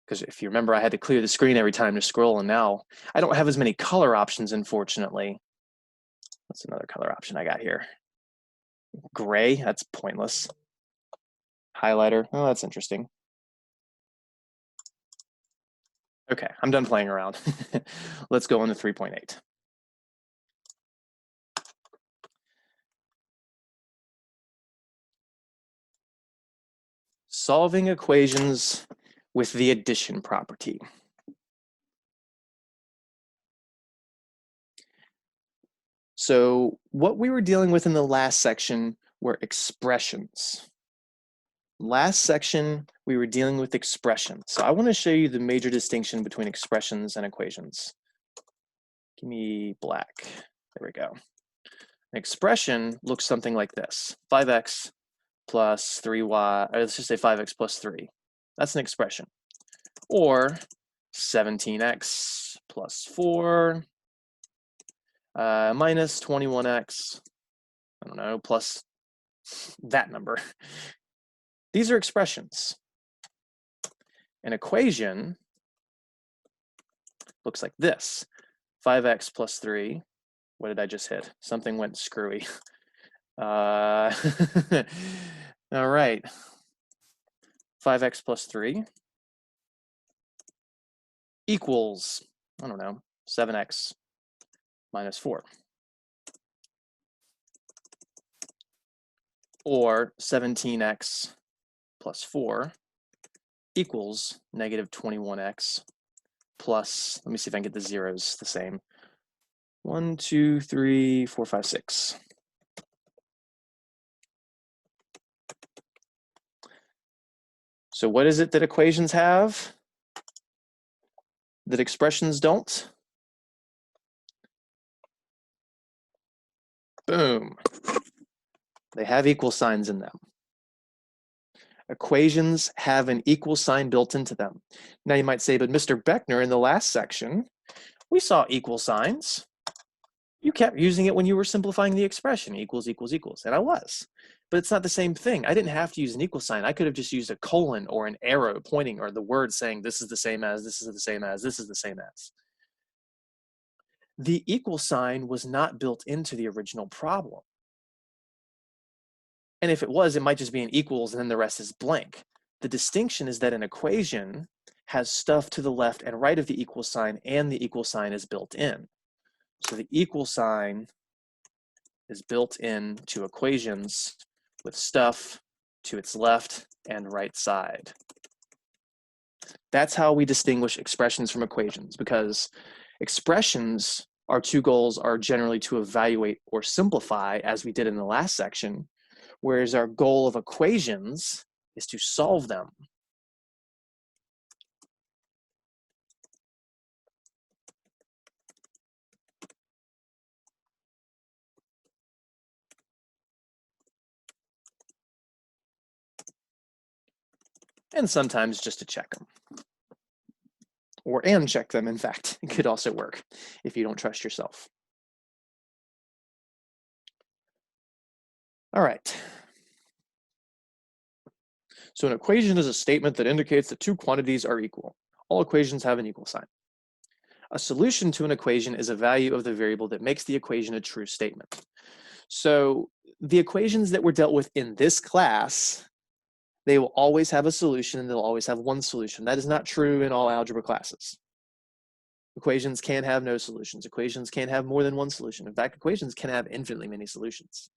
Because if you remember, I had to clear the screen every time to scroll, and now I don't have as many color options, unfortunately. What's another color option I got here? Gray, that's pointless. Highlighter, oh, that's interesting. Okay, I'm done playing around. Let's go on to 3.8. Solving equations with the addition property. So what we were dealing with in the last section were expressions. Last section, we were dealing with expressions. So I want to show you the major distinction between expressions and equations. Give me black. There we go. An expression looks something like this. 5x plus 3y, or let's just say 5x plus 3. That's an expression. Or 17x plus 4. minus 21x, I don't know, plus that number. These are expressions. An equation looks like this. 5x plus 3. What did I just hit? Something went screwy. All right. 5x plus 3 equals, I don't know, 7x minus 4. Or 17x plus 4 equals negative 21x plus, let me see if I can get the zeros the same. 1, 2, 3, 4, 5, 6. So what is it that equations have that expressions don't? Boom. They have equal signs in them. Equations have an equal sign built into them. Now you might say, but Mr. Beckner, in the last section, we saw equal signs. You kept using it when you were simplifying the expression, equals, equals, equals, and I was. But it's not the same thing. I didn't have to use an equal sign. I could have just used a colon or an arrow pointing or the word saying this is the same as, this is the same as, this is the same as. The equal sign was not built into the original problem. And if it was, it might just be an equals and then the rest is blank. The distinction is that an equation has stuff to the left and right of the equal sign, and the equal sign is built in. So the equal sign is built into equations with stuff to its left and right side. That's how we distinguish expressions from equations, because expressions, our two goals are generally to evaluate or simplify, as we did in the last section, whereas our goal of equations is to solve them. And sometimes just to check them. And check them, in fact. It could also work if you don't trust yourself. All right. So an equation is a statement that indicates that two quantities are equal. All equations have an equal sign. A solution to an equation is a value of the variable that makes the equation a true statement. So the equations that were dealt with in this class, they will always have a solution and they'll always have one solution. That is not true in all algebra classes. Equations can have no solutions. Equations can have more than one solution. In fact, equations can have infinitely many solutions.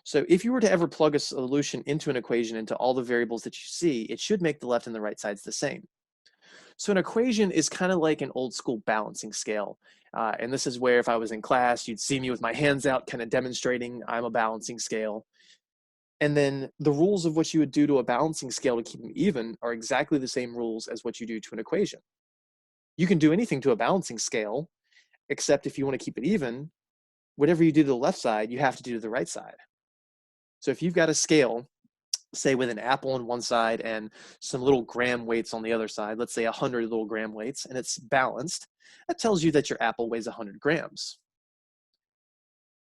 So if you were to ever plug a solution into an equation into all the variables that you see, it should make the left and the right sides the same. So an equation is kind of like an old school balancing scale. And this is where if I was in class, you'd see me with my hands out kind of demonstrating I'm a balancing scale. And then the rules of what you would do to a balancing scale to keep them even are exactly the same rules as what you do to an equation. You can do anything to a balancing scale, except if you want to keep it even, whatever you do to the left side, you have to do to the right side. So if you've got a scale, say with an apple on one side and some little gram weights on the other side, let's say 100 little gram weights, and it's balanced, that tells you that your apple weighs 100 grams.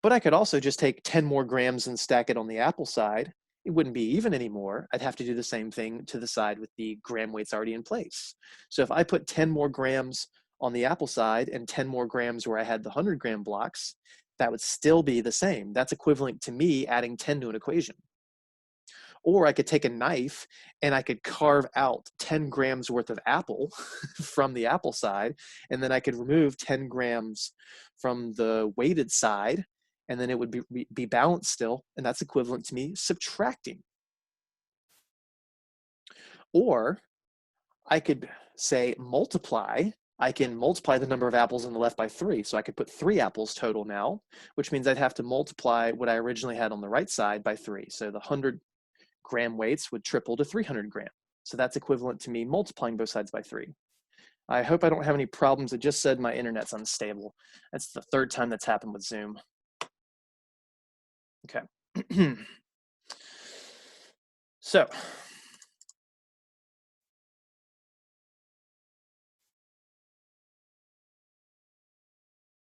But I could also just take 10 more grams and stack it on the apple side. It wouldn't be even anymore. I'd have to do the same thing to the side with the gram weights already in place. So if I put 10 more grams on the apple side and 10 more grams where I had the 100 gram blocks, that would still be the same. That's equivalent to me adding 10 to an equation. Or I could take a knife and I could carve out 10 grams worth of apple from the apple side, and then I could remove 10 grams from the weighted side, and then it would be balanced still, and that's equivalent to me subtracting. Or I could say multiply. I can multiply the number of apples on the left by 3. So I could put 3 apples total now, which means I'd have to multiply what I originally had on the right side by 3. So the 100 gram weights would triple to 300 gram. So that's equivalent to me multiplying both sides by 3. I hope I don't have any problems. It just said my internet's unstable. That's the third time that's happened with Zoom. Okay. So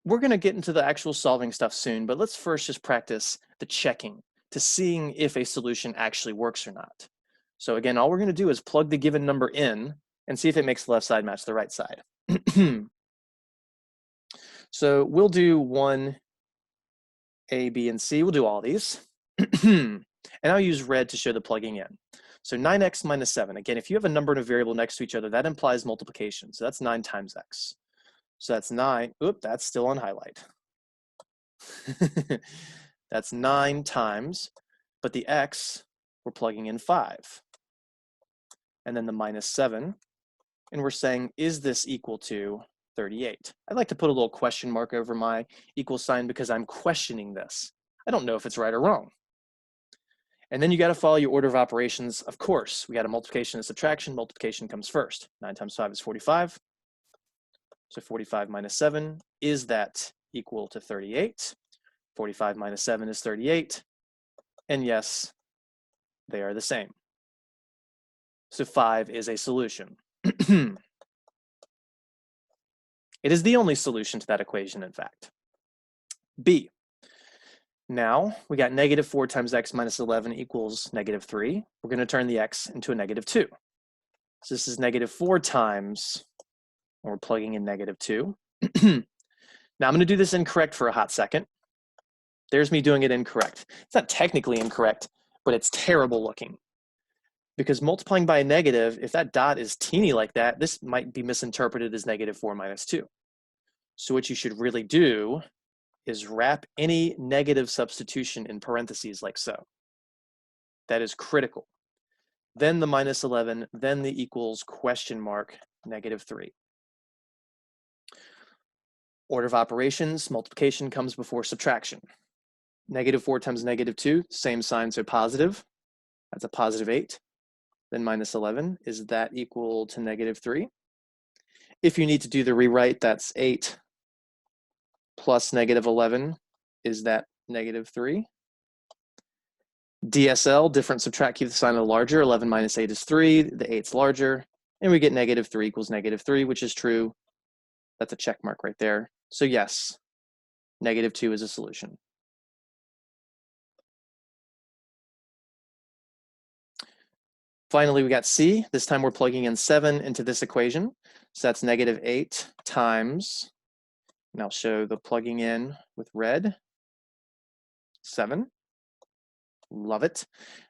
we're going to get into the actual solving stuff soon, but let's first just practice the checking to seeing if a solution actually works or not. So again, all we're going to do is plug the given number in and see if it makes the left side match the right side. So we'll do 1, A, B, and C. We'll do all these. And I'll use red to show the plugging in. So 9x minus 7. Again, if you have a number and a variable next to each other, that implies multiplication. So that's 9 times x. So that's 9. Oop, that's still on highlight. That's 9 times, but the x, we're plugging in 5. And then the minus 7. And we're saying, is this equal to 38? I'd like to put a little question mark over my equal sign because I'm questioning this. I don't know if it's right or wrong. And then you got to follow your order of operations. Of course, we got a multiplication and subtraction. Multiplication comes first. 9 times 5 is 45. So 45 minus 7, is that equal to 38? 45 minus 7 is 38. And yes, they are the same. So 5 is a solution. It is the only solution to that equation, in fact. B. Now, we got negative 4 times x minus 11 equals negative 3. We're going to turn the x into a negative 2. So this is negative 4 times, and we're plugging in negative 2. Now, I'm going to do this incorrect for a hot second. There's me doing it incorrect. It's not technically incorrect, but it's terrible looking. Because multiplying by a negative, if that dot is teeny like that, this might be misinterpreted as negative 4 minus 2. So what you should really do is wrap any negative substitution in parentheses like so. That is critical. Then the minus 11, then the equals question mark negative 3. Order of operations, multiplication comes before subtraction. Negative 4 times negative 2, same sign, so positive. That's a positive 8. Then minus 11, is that equal to negative 3? If you need to do the rewrite, that's 8 plus negative 11, is that negative 3? DSL, different subtract, keep the sign of the larger. 11 minus 8 is 3, the 8's larger, and we get negative 3 equals negative 3, which is true. That's a check mark right there. So yes, negative 2 is a solution. Finally, we got C. This time we're plugging in 7 into this equation. So that's negative 8 times, and I'll show the plugging in with red, 7. Love it.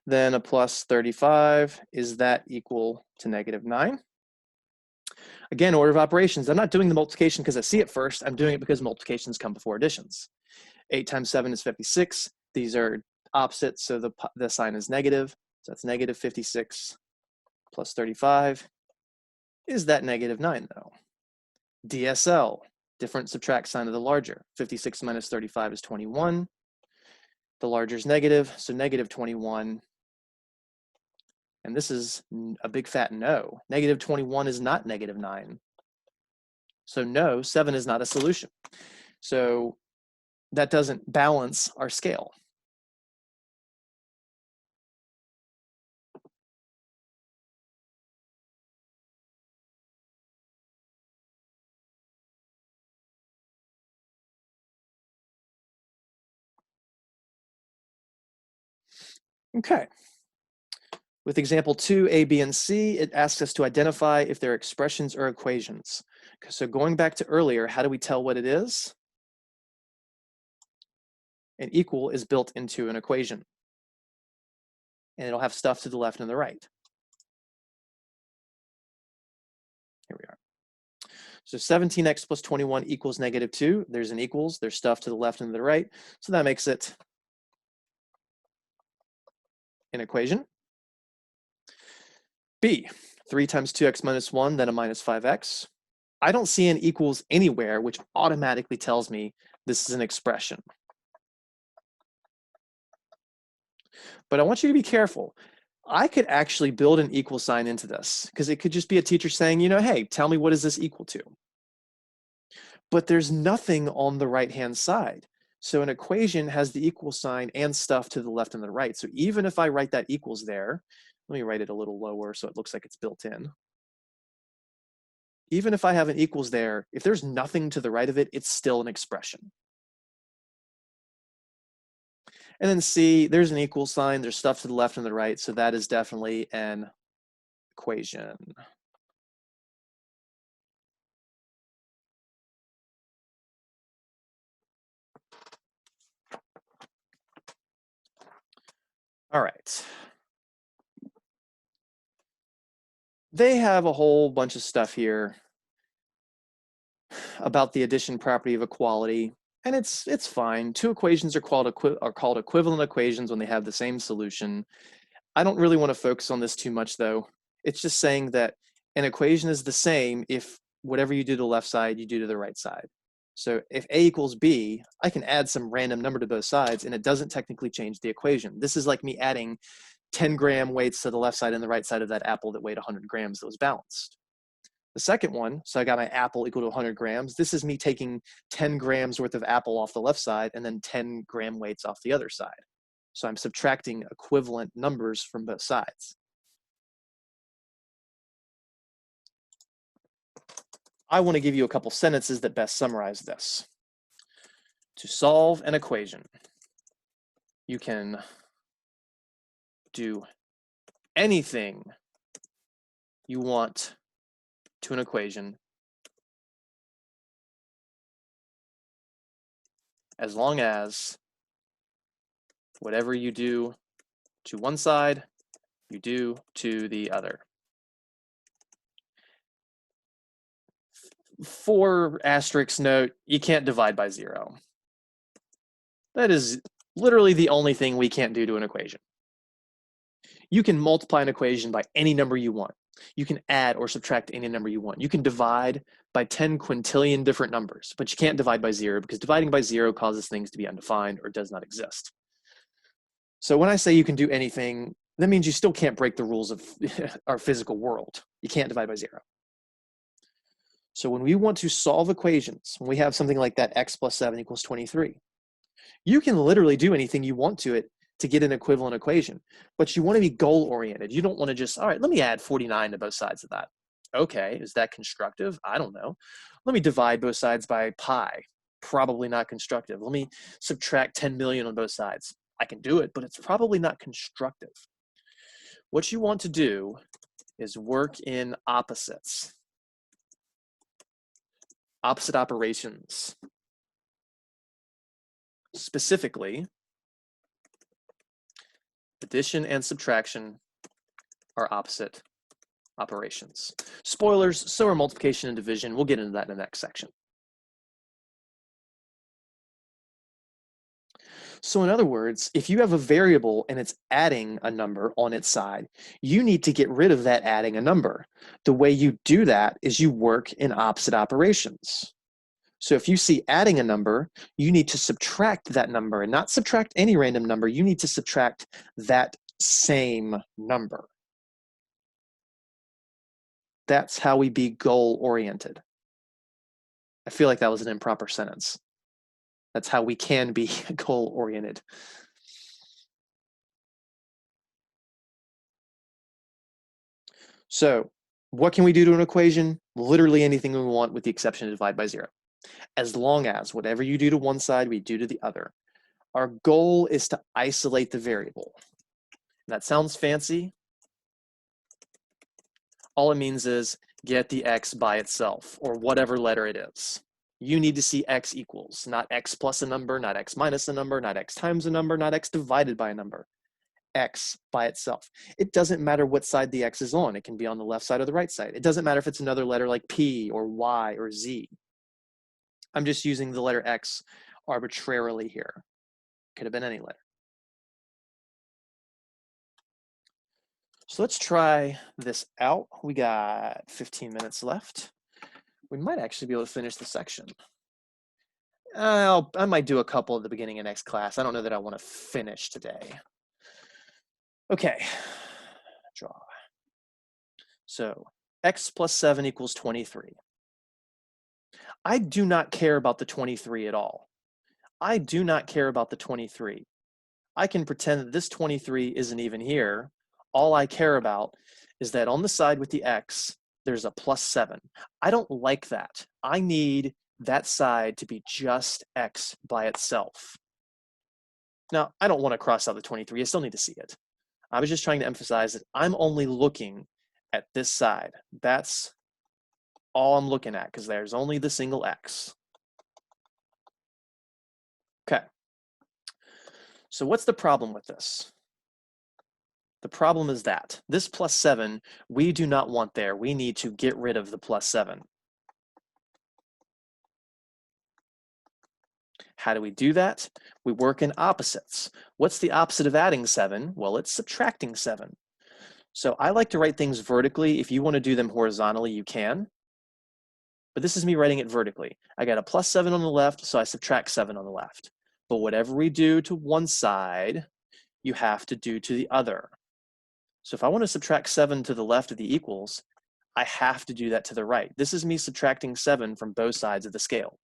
Then a plus 35, is that equal to negative 9? Again, order of operations. I'm not doing the multiplication because I see it first. I'm doing it because multiplications come before additions. 8 times 7 is 56. These are opposite, so the sign is negative. So that's negative 56 plus 35. Is that negative 9, though? DSL, different subtract sign of the larger. 56 minus 35 is 21. The larger is negative, so negative 21. And this is a big fat no. Negative 21 is not negative 9. So no, 7 is not a solution. So that doesn't balance our scale. Okay. With example 2, A, B, and C, it asks us to identify if they're expressions or equations. So going back to earlier, how do we tell what it is? An equal is built into an equation. And it'll have stuff to the left and the right. Here we are. So 17x plus 21 equals negative 2. There's an equals. There's stuff to the left and the right. So that makes it an equation. B, 3 times 2x minus 1, then a minus 5x. I don't see an equals anywhere, which automatically tells me this is an expression. But I want you to be careful. I could actually build an equal sign into this because it could just be a teacher saying, you know, hey, tell me what is this equal to? But there's nothing on the right-hand side. So an equation has the equal sign and stuff to the left and the right. So even if I write that equals there, let me write it a little lower so it looks like it's built in. even if I have an equals there, if there's nothing to the right of it, it's still an expression. And then C, there's an equal sign, there's stuff to the left and the right, so that is definitely an equation. All right. They have a whole bunch of stuff here about the addition property of equality, and it's fine. Two equations are called equivalent equations when they have the same solution. I don't really want to focus on this too much, though. It's just saying that an equation is the same if whatever you do to the left side, you do to the right side. So if A equals B, I can add some random number to both sides, and it doesn't technically change the equation. This is like me adding 10-gram weights to the left side and the right side of that apple that weighed 100 grams that was balanced. The second one, so I got my apple equal to 100 grams. This is me taking 10 grams worth of apple off the left side and then 10-gram weights off the other side. So I'm subtracting equivalent numbers from both sides. I want to give you a couple sentences that best summarize this. To solve an equation, you can do anything you want to an equation as long as whatever you do to one side, you do to the other. 4 asterisk note, you can't divide by 0. That is literally the only thing we can't do to an equation. You can multiply an equation by any number you want. You can add or subtract any number you want. You can divide by 10 quintillion different numbers, but you can't divide by 0 because dividing by 0 causes things to be undefined or does not exist. So when I say you can do anything, that means you still can't break the rules of our physical world. You can't divide by 0. So when we want to solve equations, when we have something like that x plus 7 equals 23, you can literally do anything you want to it to get an equivalent equation, but you want to be goal-oriented. You don't want to just, all right, let me add 49 to both sides of that. Okay, is that constructive? I don't know. Let me divide both sides by pi. Probably not constructive. Let me subtract 10 million on both sides. I can do it, but it's probably not constructive. What you want to do is work in opposites. Opposite operations. Specifically, addition and subtraction are opposite operations. Spoilers, so are multiplication and division. We'll get into that in the next section. So in other words, if you have a variable and it's adding a number on its side, you need to get rid of that adding a number. The way you do that is you work in opposite operations. So if you see adding a number, you need to subtract that number, and not subtract any random number. You need to subtract that same number. That's how we be goal-oriented. I feel like that was an improper sentence. That's how we can be goal-oriented. So what can we do to an equation? Literally anything we want with the exception of divide by 0. As long as whatever you do to one side, we do to the other. Our goal is to isolate the variable. That sounds fancy. All it means is get the x by itself, or whatever letter it is. You need to see x equals, not x plus a number, not x minus a number, not x times a number, not x divided by a number. X by itself. It doesn't matter what side the x is on. It can be on the left side or the right side. It doesn't matter if it's another letter like P or Y or Z. I'm just using the letter X arbitrarily here. Could have been any letter. So let's try this out. We got 15 minutes left. We might actually be able to finish the section. I might do a couple at the beginning of next class. I don't know that I want to finish today. Okay, draw. So x plus 7 equals 23. I do not care about the 23 at all. I do not care about the 23. I can pretend that this 23 isn't even here. All I care about is that on the side with the x, there's a +7. I don't like that. I need that side to be just x by itself. Now, I don't want to cross out the 23. I still need to see it. I was just trying to emphasize that I'm only looking at this side. That's all I'm looking at because there's only the single x. Okay. So what's the problem with this? The problem is that this +7, we do not want there. We need to get rid of the +7. How do we do that? We work in opposites. What's the opposite of adding 7? Well, it's subtracting 7. So I like to write things vertically. If you want to do them horizontally, you can. But this is me writing it vertically. I got a +7 on the left, so I subtract 7 on the left. But whatever we do to one side, you have to do to the other. So if I want to subtract 7 to the left of the equals, I have to do that to the right. This is me subtracting 7 from both sides of the scale.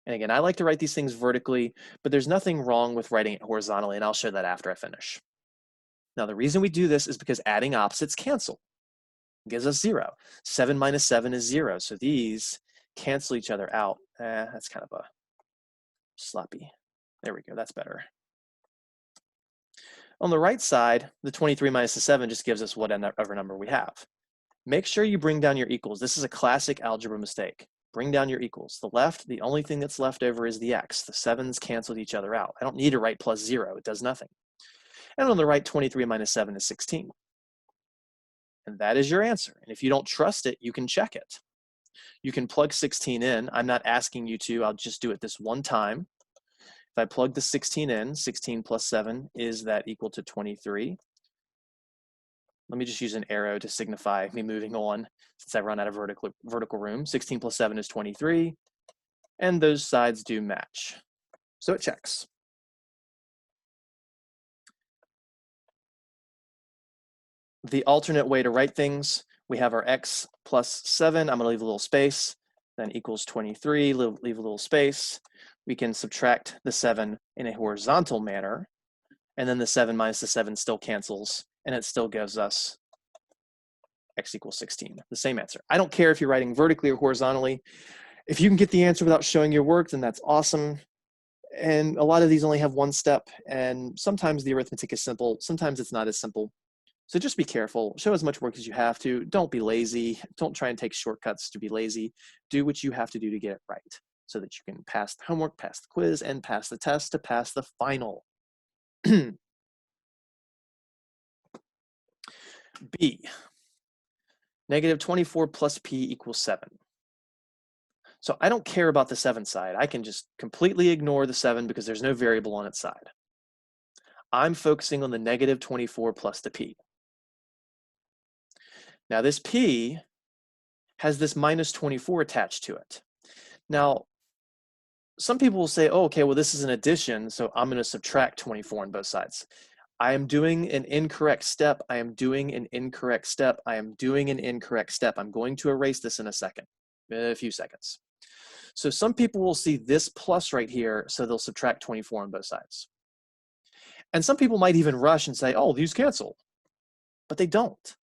And again, I like to write these things vertically, but there's nothing wrong with writing it horizontally, and I'll show that after I finish. Now, the reason we do this is because adding opposites cancel. It gives us 0. 7 minus 7 is 0, so these cancel each other out. That's kind of a sloppy. There we go, that's better. On the right side, the 23 minus the 7 just gives us whatever number we have. Make sure you bring down your equals. This is a classic algebra mistake. Bring down your equals. The left, the only thing that's left over is the x. The 7s canceled each other out. I don't need to write +0. It does nothing. And on the right, 23 minus 7 is 16. And that is your answer. And if you don't trust it, you can check it. You can plug 16 in. I'm not asking you to. I'll just do it this one time. If I plug the 16 in, 16 plus 7, is that equal to 23? Let me just use an arrow to signify me moving on since I run out of vertical room. 16 plus 7 is 23, and those sides do match. So it checks. The alternate way to write things, we have our x plus 7. I'm going to leave a little space, then equals 23, leave a little space. We can subtract the 7 in a horizontal manner, and then the 7 minus the 7 still cancels, and it still gives us x equals 16, the same answer. I don't care if you're writing vertically or horizontally. If you can get the answer without showing your work, then that's awesome. And a lot of these only have one step, and sometimes the arithmetic is simple, sometimes it's not as simple. So just be careful, show as much work as you have to. Don't be lazy, don't try and take shortcuts to be lazy. Do what you have to do to get it right so that you can pass the homework, pass the quiz, and pass the test to pass the final. B, -24 plus p equals 7. So I don't care about the 7 side. I can just completely ignore the 7 because there's no variable on its side. I'm focusing on the -24 plus the p. Now this p has this -24 attached to it. Now, some people will say, oh, okay, well, this is an addition, so I'm going to subtract 24 on both sides. I am doing an incorrect step. I am doing an incorrect step. I am doing an incorrect step. I'm going to erase this in a few seconds. So some people will see this plus right here, so they'll subtract 24 on both sides. And some people might even rush and say, oh, these cancel. But they don't.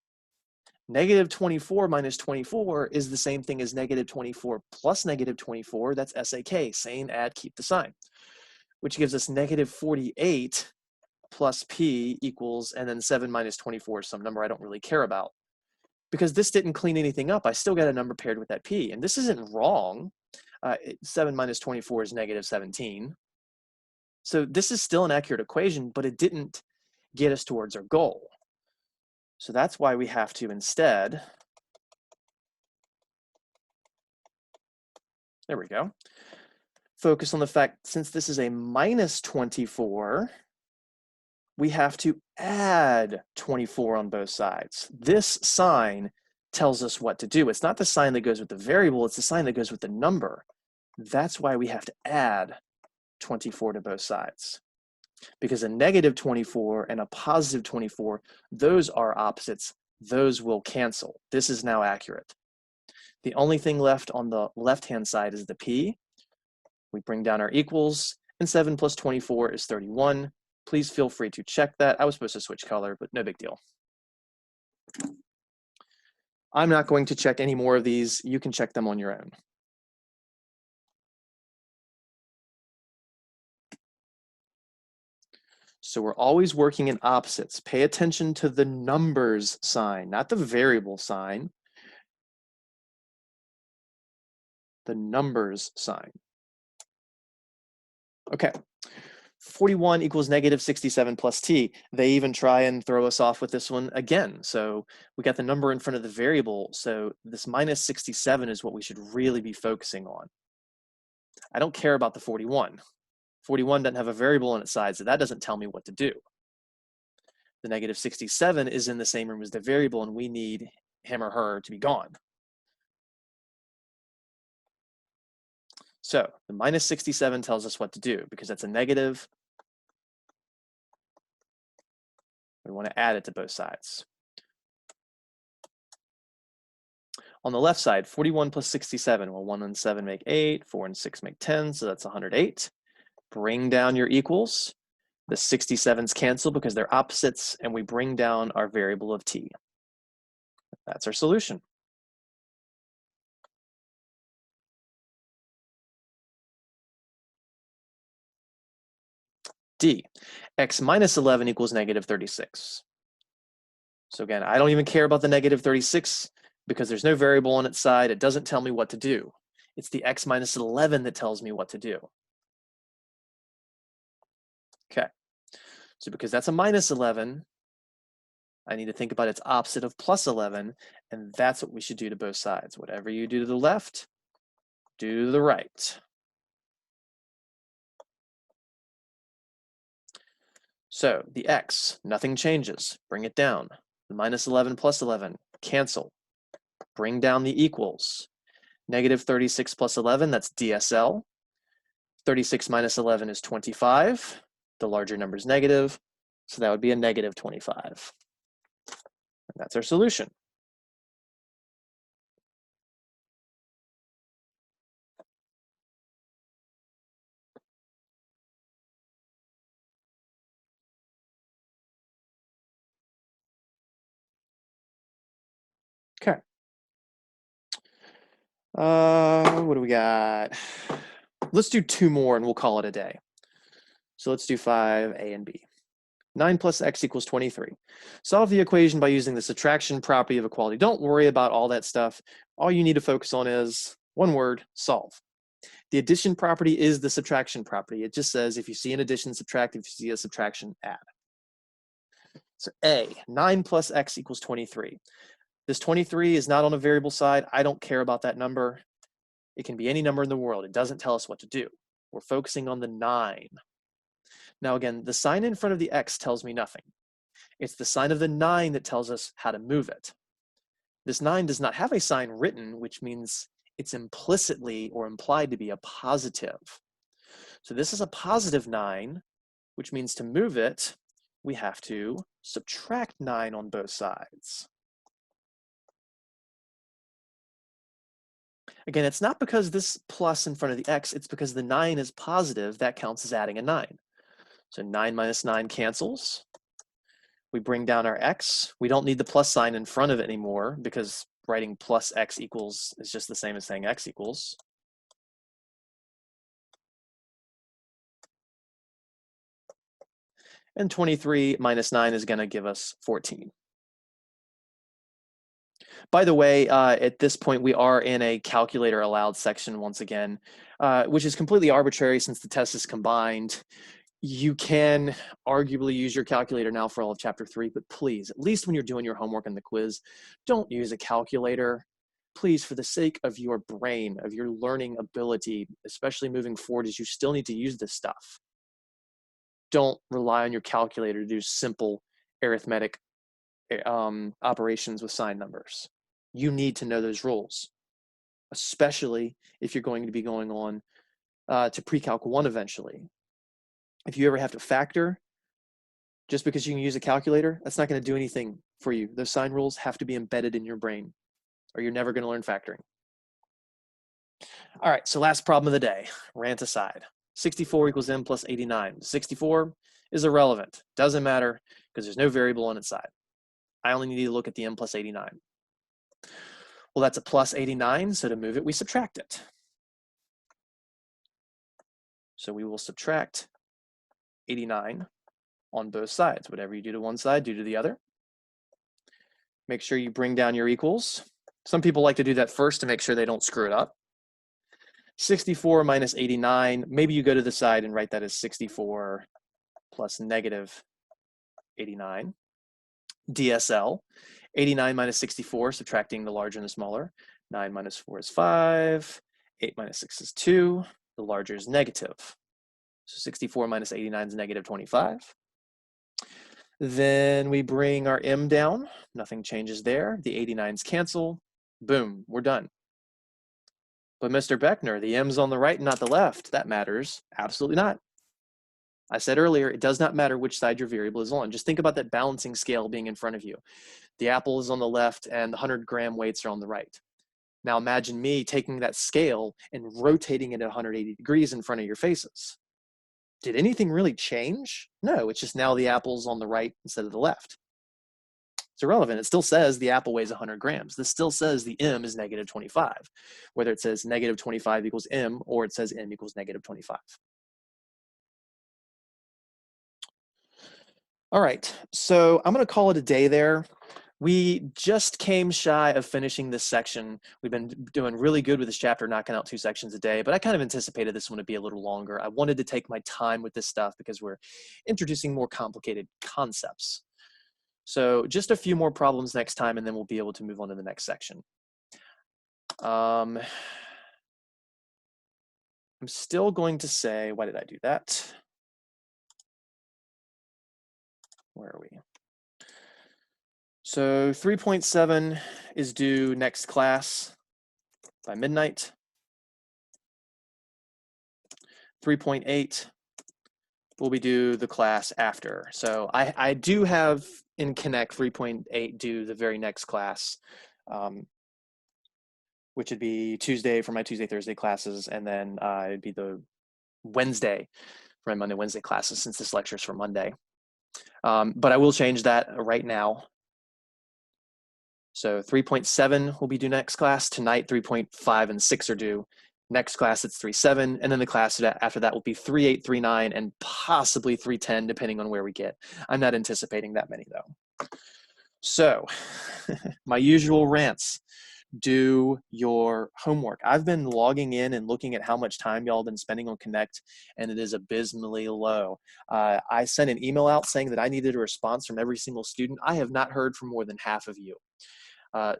-24 minus 24 is the same thing as -24 plus -24. That's SAK, same add, keep the sign, which gives us -48 plus p equals, and then 7 minus 24 is some number I don't really care about. Because this didn't clean anything up, I still got a number paired with that p. And this isn't wrong. 7 minus 24 is -17. So this is still an accurate equation, but it didn't get us towards our goal. So that's why we have to instead, there we go, focus on the fact, since this is a -24, we have to add 24 on both sides. This sign tells us what to do. It's not the sign that goes with the variable, it's the sign that goes with the number. That's why we have to add 24 to both sides. Because a -24 and a +24, those are opposites. Those will cancel. This is now accurate. The only thing left on the left-hand side is the p. We bring down our equals, and 7 plus 24 is 31. Please feel free to check that. I was supposed to switch color, but no big deal. I'm not going to check any more of these. You can check them on your own. So we're always working in opposites. Pay attention to the numbers sign, not the variable sign. The numbers sign. Okay. 41 equals negative 67 plus t. They even try and throw us off with this one again. So we got the number in front of the variable. So this minus 67 is what we should really be focusing on. I don't care about the 41. 41 doesn't have a variable on its side, so that doesn't tell me what to do. The negative 67 is in the same room as the variable, and we need him or her to be gone. So the minus 67 tells us what to do because that's a negative. We want to add it to both sides. On the left side, 41 plus 67, well, 1 and 7 make 8, 4 and 6 make 10, so that's 108. Bring down your equals. The 67s cancel because they're opposites, and we bring down our variable of t. That's our solution. D, x minus 11 equals negative 36. So again, I don't even care about the negative 36 because there's no variable on its side. It doesn't tell me what to do. It's the x minus 11 that tells me what to do. Okay, so because that's a minus 11, I need to think about its opposite of plus 11, and that's what we should do to both sides. Whatever you do to the left, do to the right. So the x, nothing changes. Bring it down. The minus 11 plus 11, cancel. Bring down the equals. Negative 36 plus 11, that's DSL. 36 minus 11 is 25. The larger number is negative, so that would be a negative 25. And that's our solution. Okay. What do we got? Let's do 2 more and we'll call it a day. So let's do 5, A and B. 9 plus x equals 23. Solve the equation by using the subtraction property of equality. Don't worry about all that stuff. All you need to focus on is one word, solve. The addition property is the subtraction property. It just says if you see an addition, subtract. If you see a subtraction, add. So A, 9 plus x equals 23. This 23 is not on a variable side. I don't care about that number. It can be any number in the world. It doesn't tell us what to do. We're focusing on the 9. Now again, the sign in front of the x tells me nothing. It's the sign of the 9 that tells us how to move it. This 9 does not have a sign written, which means it's implicitly or implied to be a positive. So this is a positive 9, which means to move it, we have to subtract 9 on both sides. Again, it's not because this plus in front of the x, it's because the 9 is positive. That counts as adding a 9. So 9 minus 9 cancels. We bring down our x. We don't need the plus sign in front of it anymore because writing plus x equals is just the same as saying x equals. And 23 minus 9 is going to give us 14. By the way, at this point, we are in a calculator allowed section once again, which is completely arbitrary since the test is combined. You can arguably use your calculator now for all of chapter 3, but please, at least when you're doing your homework and the quiz, don't use a calculator. Please, for the sake of your brain, of your learning ability, especially moving forward, as you still need to use this stuff. Don't rely on your calculator to do simple arithmetic operations with sign numbers. You need to know those rules, especially if you're going to be going on to pre-calc 1 eventually. If you ever have to factor, just because you can use a calculator, that's not going to do anything for you. Those sign rules have to be embedded in your brain, or you're never going to learn factoring. All right, so last problem of the day, rant aside. 64 equals m plus 89. 64 is irrelevant. Doesn't matter because there's no variable on its side. I only need to look at the m plus 89. Well, that's a plus 89, so to move it, we subtract it. So we will subtract 89 on both sides. Whatever you do to one side, do to the other. Make sure you bring down your equals. Some people like to do that first to make sure they don't screw it up. 64 minus 89, maybe you go to the side and write that as 64 plus negative 89. DSL, 89 minus 64, subtracting the larger and the smaller. 9 minus 4 is 5. 8 minus 6 is 2. The larger is negative. So 64 minus 89 is negative 25. Then we bring our m down. Nothing changes there. The 89s cancel. Boom, we're done. But Mr. Beckner, the m's on the right and not the left. That matters. Absolutely not. I said earlier, it does not matter which side your variable is on. Just think about that balancing scale being in front of you. The apple is on the left and the 100-gram weights are on the right. Now imagine me taking that scale and rotating it at 180 degrees in front of your faces. Did anything really change? No, it's just now the apple's on the right instead of the left. It's irrelevant. It still says the apple weighs 100 grams. This still says the m is negative 25, whether it says negative 25 equals m or it says m equals negative 25. All right, so I'm going to call it a day there. We just came shy of finishing this section. We've been doing really good with this chapter, knocking out 2 sections a day, but I kind of anticipated this one to be a little longer. I wanted to take my time with this stuff because we're introducing more complicated concepts. So just a few more problems next time, and then we'll be able to move on to the next section. I'm still going to say, why did I do that? Where are we? So 3.7 is due next class by midnight. 3.8 will be due the class after. So I do have in Connect 3.8 due the very next class, which would be Tuesday for my Tuesday, Thursday classes, and then it'd be the Wednesday for my Monday, Wednesday classes since this lecture is for Monday. But I will change that right now. So 3.7 will be due next class. Tonight, 3.5 and 6 are due. Next class, it's 3.7, and then the class after that will be 3.8, 3.9, and possibly 3.10, depending on where we get. I'm not anticipating that many, though. So, my usual rants. Do your homework. I've been logging in and looking at how much time y'all have been spending on Connect, and it is abysmally low. I sent an email out saying that I needed a response from every single student. I have not heard from more than half of you.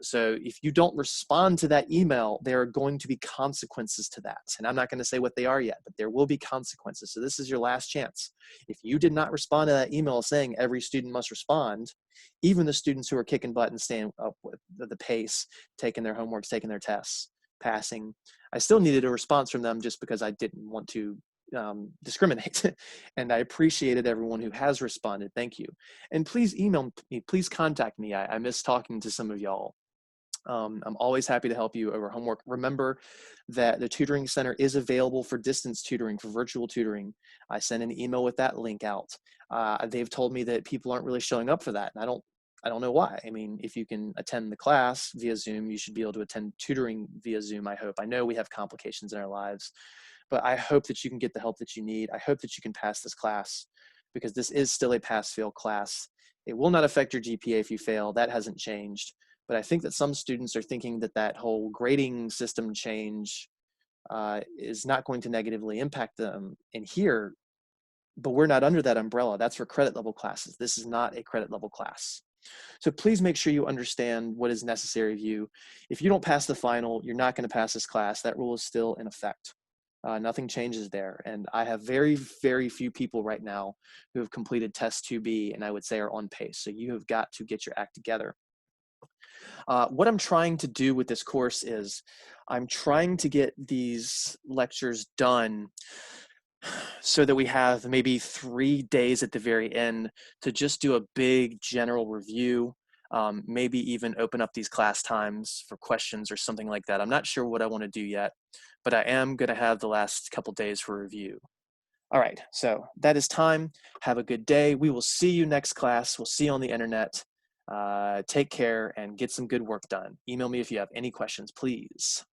So if you don't respond to that email, there are going to be consequences to that. And I'm not going to say what they are yet, but there will be consequences. So this is your last chance. If you did not respond to that email saying every student must respond, even the students who are kicking butt and staying up with the pace, taking their homeworks, taking their tests, passing, I still needed a response from them just because I didn't want to discriminate. And I appreciated everyone who has responded. Thank you. And please email me, please contact me. I miss talking to some of y'all. I'm always happy to help you over homework. Remember that the tutoring center is available for distance tutoring, for virtual tutoring. I sent an email with that link out. They've told me that people aren't really showing up for that, and I don't know why. I mean, if you can attend the class via Zoom, you should be able to attend tutoring via Zoom, I hope. I know we have complications in our lives, but I hope that you can get the help that you need. I hope that you can pass this class, because this is still a pass-fail class. It will not affect your GPA if you fail. That hasn't changed. But I think that some students are thinking that that whole grading system change is not going to negatively impact them in here, but we're not under that umbrella. That's for credit level classes. This is not a credit level class. So please make sure you understand what is necessary of you. If you don't pass the final, you're not going to pass this class. That rule is still in effect. Nothing changes there. And I have very, very few people right now who have completed test 2B and I would say are on pace. So you have got to get your act together. What I'm trying to do with this course is I'm trying to get these lectures done so that we have maybe 3 days at the very end to just do a big general review, maybe even open up these class times for questions or something like that. I'm not sure what I want to do yet, but I am going to have the last couple days for review. All right, so that is time. Have a good day. We will see you next class. We'll see you on the internet. Take care and get some good work done. Email me if you have any questions, please.